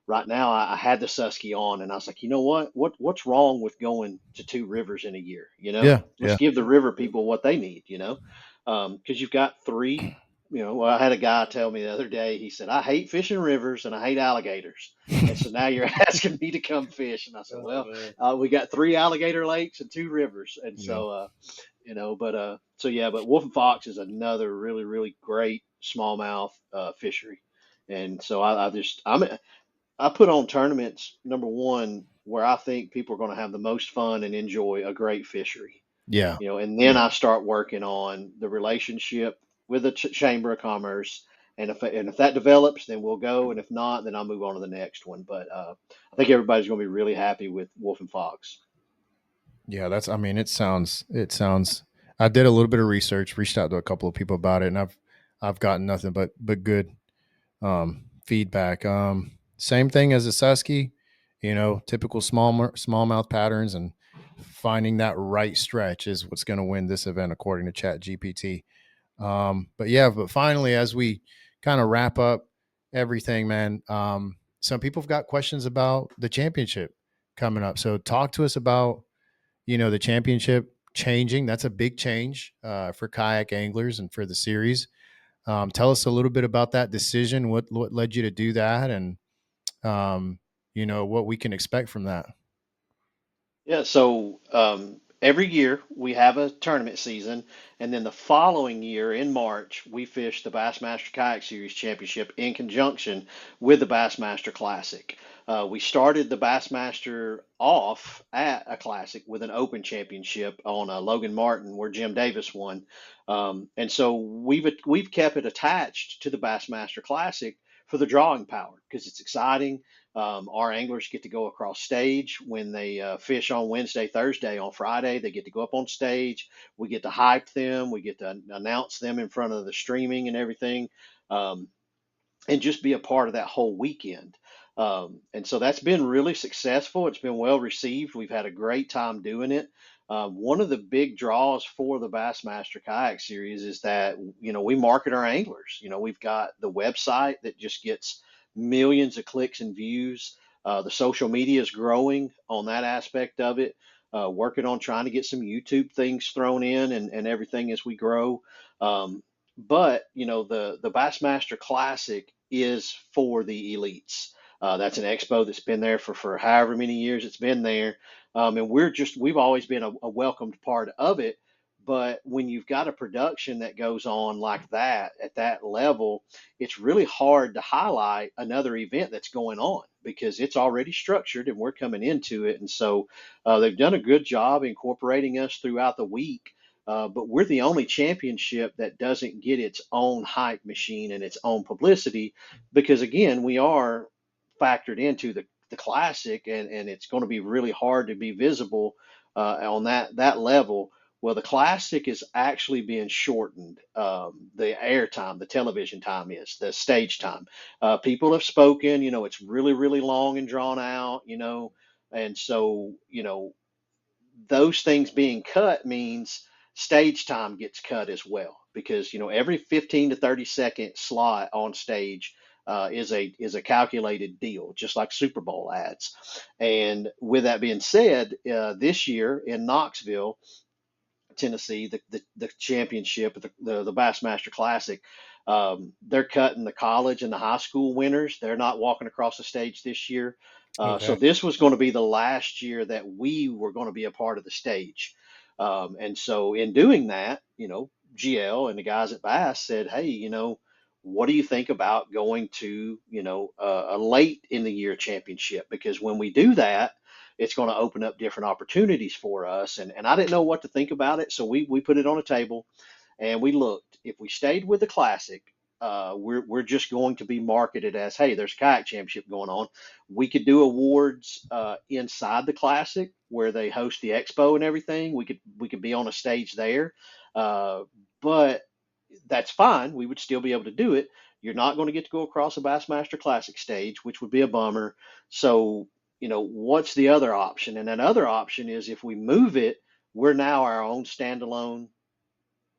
right now I had the Susky on, and I was like, you know what's wrong with going to two rivers in a year? Yeah. Let's Yeah. give the river people what they need. Because you've got three. Well, I had a guy tell me the other day. He said, I hate fishing rivers and I hate alligators. And so now you're asking me to come fish, and I said, Oh well, man. we got three alligator lakes and two rivers, and Yeah. so. So yeah, but Wolf and Fox is another really, really great smallmouth fishery. And so I put on tournaments, number one, where I think people are going to have the most fun and enjoy a great fishery. Yeah. And then I start working on the relationship with the Chamber of Commerce. And if that develops, then we'll go. And if not, then I'll move on to the next one. But I think everybody's going to be really happy with Wolf and Fox. Yeah, I mean, it sounds I did a little bit of research, reached out to a couple of people about it, and I've gotten nothing but good feedback. Same thing as a Susky, typical smallmouth patterns and finding that right stretch is what's going to win this event according to Chat GPT. But yeah, but finally, as we kind of wrap up everything, man, some people have got questions about the championship coming up. So talk to us about the championship changing. That's a big change for kayak anglers and for the series. Tell us a little bit about that decision. What led you to do that, and what we can expect from that. Yeah, so every year we have a tournament season, and then the following year in March we fish the Bassmaster Kayak Series Championship in conjunction with the Bassmaster Classic. We started the Bassmaster off at a classic with an open championship on Logan Martin, where Jim Davis won, and so we've kept it attached to the Bassmaster Classic for the drawing power because it's exciting. Our anglers get to go across stage when they fish on Wednesday, Thursday. On Friday, they get to go up on stage. We get to hype them. We get to announce them in front of the streaming and everything. Um, and just be a part of that whole weekend. And so that's been really successful. It's been well received. We've had a great time doing it. One of the big draws for the Bassmaster Kayak Series is that we market our anglers. We've got the website that just gets millions of clicks and views. The social media is growing on that aspect of it. Working on trying to get some YouTube things thrown in and everything as we grow. Um, but the Bassmaster Classic is for the elites. That's an expo that's been there for however many years it's been there. And we've always been a welcomed part of it. But when you've got a production that goes on like that at that level, it's really hard to highlight another event that's going on because it's already structured and we're coming into it. And so they've done a good job incorporating us throughout the week. But we're the only championship that doesn't get its own hype machine and its own publicity because, again, we are factored into the classic, and it's going to be really hard to be visible on that level. Well, the classic is actually being shortened. The air time, the television time is the stage time. People have spoken. It's really, really long and drawn out. And so those things being cut means stage time gets cut as well because every 15 to 30-second slot on stage is a calculated deal, just like Super Bowl ads. And with that being said, this year in Knoxville, Tennessee, the championship, the Bassmaster Classic. They're cutting the college and the high school winners. They're not walking across the stage this year. So Okay. this was going to be the last year that we were going to be a part of the stage. And so in doing that, GL and the guys at Bass said, hey, what do you think about going to, a late in the year championship? Because when we do that, it's going to open up different opportunities for us. And I didn't know what to think about it. So we put it on a table and we looked. If we stayed with the classic, we're just going to be marketed as, hey, there's a kayak championship going on. We could do awards inside the classic where they host the expo and everything. We could be on a stage there, uh, but that's fine. We would still be able to do it. You're not going to get to go across a Bassmaster Classic stage, which would be a bummer. So, what's the other option? And that other option is if we move it, we're now our own standalone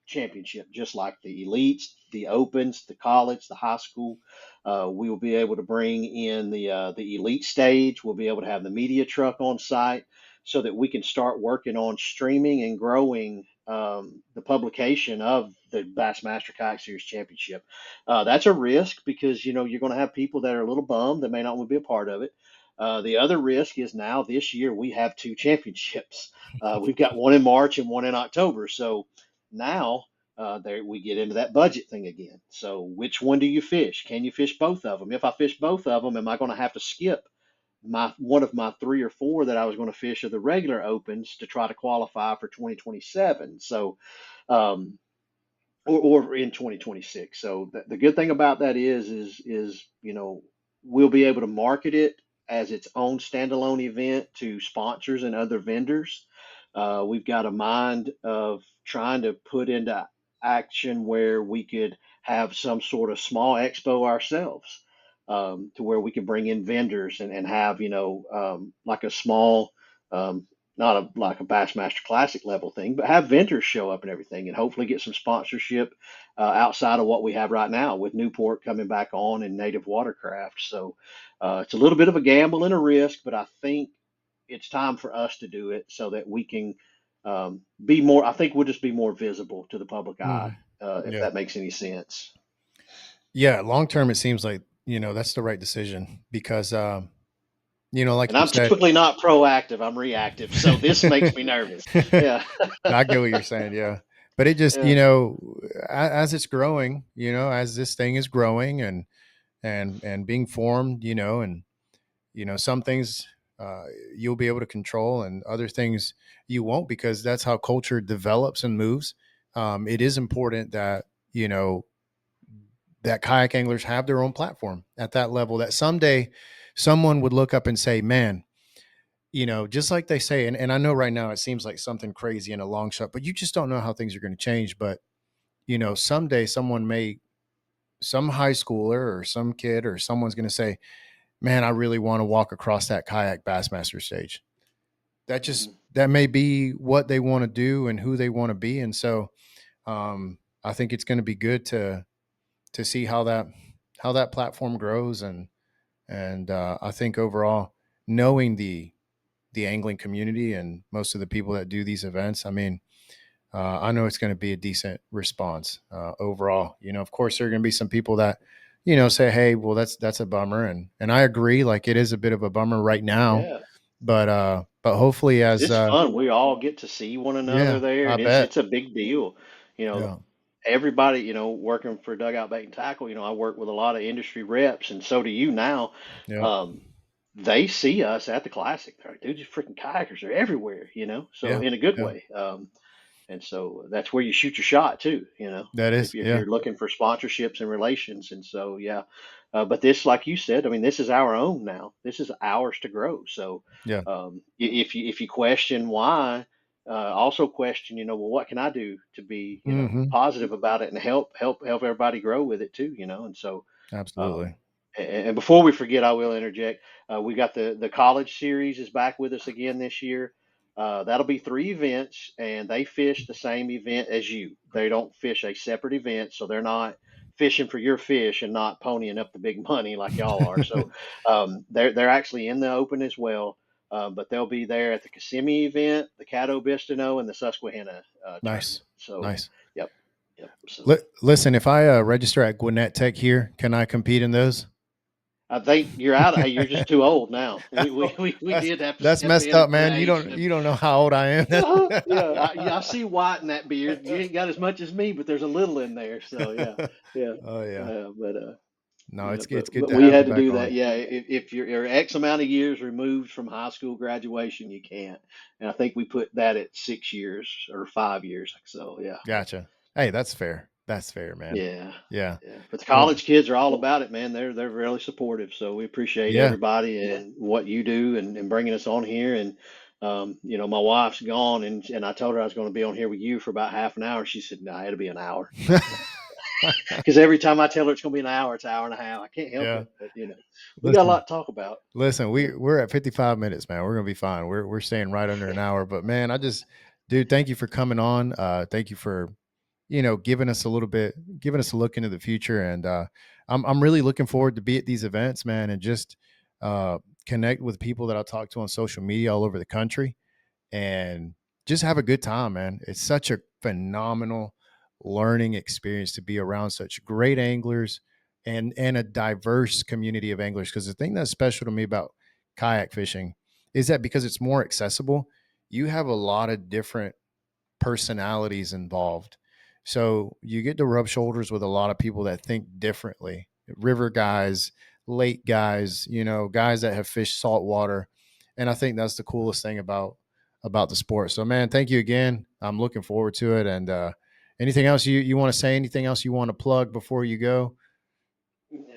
championship, just like the elites, the opens, the college, the high school. We will be able to bring in the elite stage. We'll be able to have the media truck on site so that we can start working on streaming and growing the publication of the Bassmaster Kayak Series Championship. That's a risk because you're going to have people that are a little bummed that may not want to be a part of it. The other risk is now this year we have two championships. We've got one in March and one in October. So now there we get into that budget thing again. So which one do you fish? Can you fish both of them? If I fish both of them, am I going to have to skip my one of my three or four that I was going to fish of the regular opens to try to qualify for 2027? So um, or in 2026. So the good thing about that is we'll be able to market it as its own standalone event to sponsors and other vendors. We've got a mind of trying to put into action where we could have some sort of small expo ourselves, to where we can bring in vendors and have like a small um, not like a Bassmaster Classic level thing, but have vendors show up and everything, and hopefully get some sponsorship outside of what we have right now with Newport coming back on and Native Watercraft. So it's a little bit of a gamble and a risk, but I think it's time for us to do it so that we can be more. I think we'll just be more visible to the public eye, Mhm. if Yeah. that makes any sense. Yeah. Long term, it seems like, that's the right decision because, like And you I'm said, typically not proactive; I'm reactive. So this makes me nervous. Yeah, I get what you're saying. Yeah. But it just, yeah. as it's growing, as this thing is growing and being formed, and, some things uh, you'll be able to control and other things you won't because that's how culture develops and moves. It is important that, that kayak anglers have their own platform at that level that someday someone would look up and say, man, just like they say, and I know right now it seems like something crazy and a long shot, but you just don't know how things are going to change. But, someday some high schooler or some kid or someone's going to say, man, I really want to walk across that kayak Bassmaster stage. Mhm. That may be what they want to do and who they want to be. And so I think it's going to be good to see how that platform grows and I think overall knowing the angling community and most of the people that do these events, I mean, I know it's going to be a decent response overall. Of course, there are going to be some people that say, hey, well, that's a bummer, and I agree. Like it is a bit of a bummer right now, Yeah. but hopefully 'Cause as it's fun. We all get to see one another yeah, there, I and bet. it's a big deal. You know, Yeah, everybody, working for Dugout Bait and Tackle, I work with a lot of industry reps, and so do you now. yeah, Um, they see us at the classic. They're like, dude, these freaking kayakers are everywhere, so yeah, in a good yeah. way. And so that's where you shoot your shot too, That if is, if yeah, you're looking for sponsorships and relations. And so yeah, but this, like you said, I mean, this is our own now. This is ours to grow. So yeah. if you question why, also question, well, what can I do to be, Hmm. positive about it and help everybody grow with it too, and so um, Absolutely. and before we forget, I will interject. We got the college series is back with us again this year. That'll be 3 events, and they fish the same event as you. They don't fish a separate event, so they're not fishing for your fish and not ponying up the big money like y'all are. So they're actually in the open as well. But they'll be there at the Kissimmee event, the Caddo Bistino, and the Susquehanna Nice, tournament. So, nice. yep, yep. So. Listen, if I register at Gwinnett Tech here, can I compete in those? I think you're out. Hey, you're just too old now. We that's did have to that's step messed in and up, put an man. You age don't limit. you don't know how old I am. Yeah, yeah. I see white in that beard. You ain't got as much as me, but there's a little in there. So yeah, yeah. Oh yeah. But No, yeah, it's good but to we have you had to back do that. on. Yeah, if you're X amount of years removed from high school graduation, you can't. And I think we put that at 6 years or 5 years. So yeah, Gotcha. Hey, that's fair. That's fair, man. yeah, Yeah. yeah. But the Well, college kids are all about it, man. They're really supportive. So we appreciate yeah. everybody and what you do and bringing us on here. And my wife's gone, and I told her I was going to be on here with you for about half an hour. She said, "No, it'll be an hour." Because every time I tell her it's going to be an hour, it's an hour and a half. I can't help Yeah. it, but we got a Listen, lot to talk about. listen, Yeah. we're at 55 minutes, man. We're gonna be fine. We're staying right under an hour. But man, dude, thank you for coming on. Thank you for giving us a look into the future. And I'm really looking forward to be at these events, man, and just uh, connect with people that I talk to on social media all over the country and just have a good time, man. It's such a phenomenal learning experience to be around such great anglers and a diverse community of anglers. Because the thing that's special to me about kayak fishing is that because it's more accessible, you have a lot of different personalities involved. So you get to rub shoulders with a lot of people that think differently. River guys, lake guys, guys that have fished saltwater. And I think that's the coolest thing about the sport. So man, thank you again. I'm looking forward to it. And anything else you want to say? Anything else you want to plug before you go?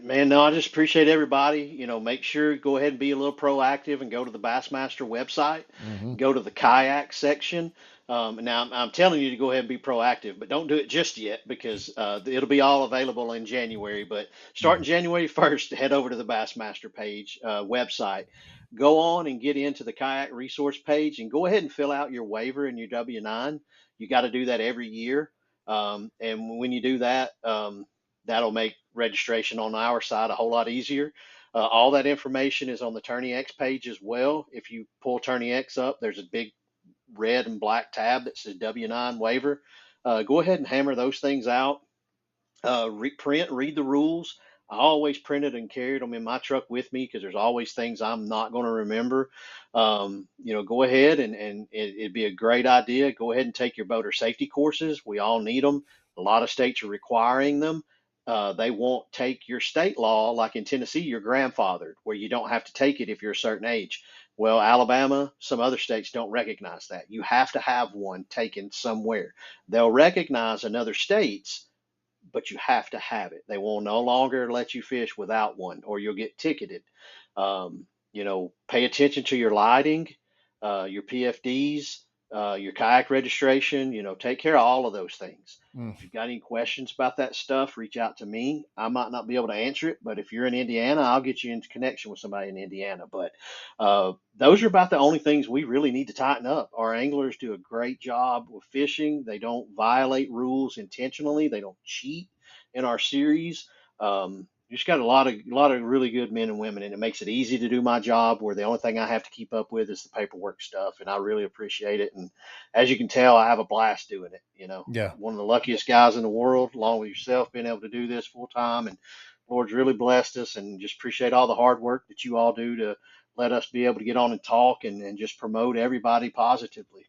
Man, no, I just appreciate everybody. Make sure go ahead and be a little proactive and go to the Bassmaster website, Hmm. go to the kayak section. Now, I'm telling you to go ahead and be proactive, but don't do it just yet because it'll be all available in January. But starting Hmm. January 1st, head over to the Bassmaster page website. Go on and get into the kayak resource page and go ahead and fill out your waiver and your W-9. You got to do that every year. And when you do that, that'll make registration on our side a whole lot easier. All that information is on the Tourney X page as well. If you pull Tourney X up, there's a big red and black tab that says W-9 waiver. Go ahead and hammer those things out. Read the rules. I always printed and carried them in my truck with me because there's always things I'm not going to remember. Go ahead and it'd be a great idea. Go ahead and take your boater safety courses. We all need them. A lot of states are requiring them. They won't take your state law, like in Tennessee, you're grandfathered, where you don't have to take it if you're a certain age. Well, Alabama, some other states don't recognize that. You have to have one taken somewhere. They'll recognize another states, but you have to have it. They will no longer let you fish without one, or you'll get ticketed. Pay attention to your lighting, your PFDs, your kayak registration. Take care of all of those things. Mm. If you've got any questions about that stuff, reach out to me. I might not be able to answer it, but if you're in Indiana, I'll get you into connection with somebody in Indiana. But those are about the only things we really need to tighten up. Our anglers do a great job with fishing. They don't violate rules intentionally. They don't cheat in our series. You just got a lot of really good men and women, and it makes it easy to do my job. Where the only thing I have to keep up with is the paperwork stuff, and I really appreciate it. And as you can tell, I have a blast doing it. Yeah. One of the luckiest guys in the world, along with yourself, being able to do this full time and Lord's really blessed us, and just appreciate all the hard work that you all do to let us be able to get on and talk and just promote everybody positively.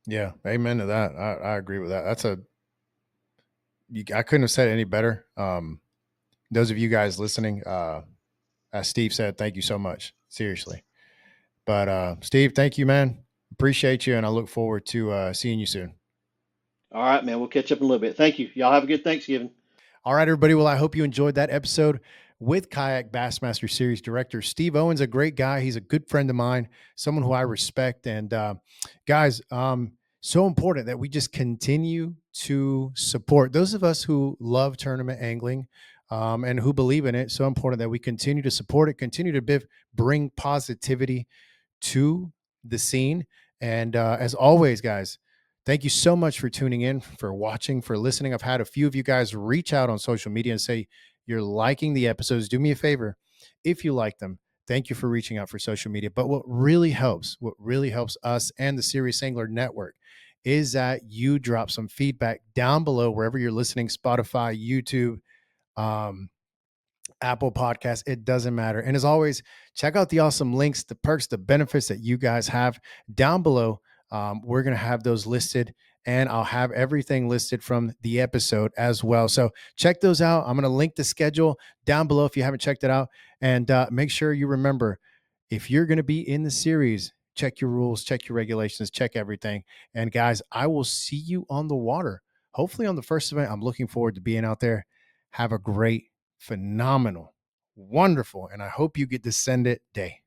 Yeah, amen to that. I agree with that. I couldn't have said it any better. Those of you guys listening, as Steve said, thank you so much. Seriously. But Steve, thank you, man. Appreciate you, and I look forward to seeing you soon. All right, man. We'll catch up in a little bit. Thank you. Y'all have a good Thanksgiving. All right, everybody. Well, I hope you enjoyed that episode with Kayak Bassmaster Series Director Steve Owens, a great guy. He's a good friend of mine, someone who I respect. And guys, so important that we just continue to support those of us who love tournament angling and who believe in it. So important that we continue to support it, continue to bring positivity to the scene. And as always, guys, thank you so much for tuning in, for watching, for listening. I've had a few of you guys reach out on social media and say you're liking the episodes. Do me a favor. If you like them, thank you for reaching out for social media. But what really helps us and the Serious Angler Network is that you drop some feedback down below wherever you're listening, Spotify, YouTube, um, Apple Podcasts, it doesn't matter. And as always, check out the awesome links, the perks, the benefits that you guys have down below. We're going to have those listed, and I'll have everything listed from the episode as well. So check those out. I'm going to link the schedule down below if you haven't checked it out. And make sure you remember, if you're going to be in the series, check your rules, check your regulations, check everything. And guys, I will see you on the water. Hopefully on the first event. I'm looking forward to being out there. Have a great, phenomenal, wonderful, and I hope you get to send it day.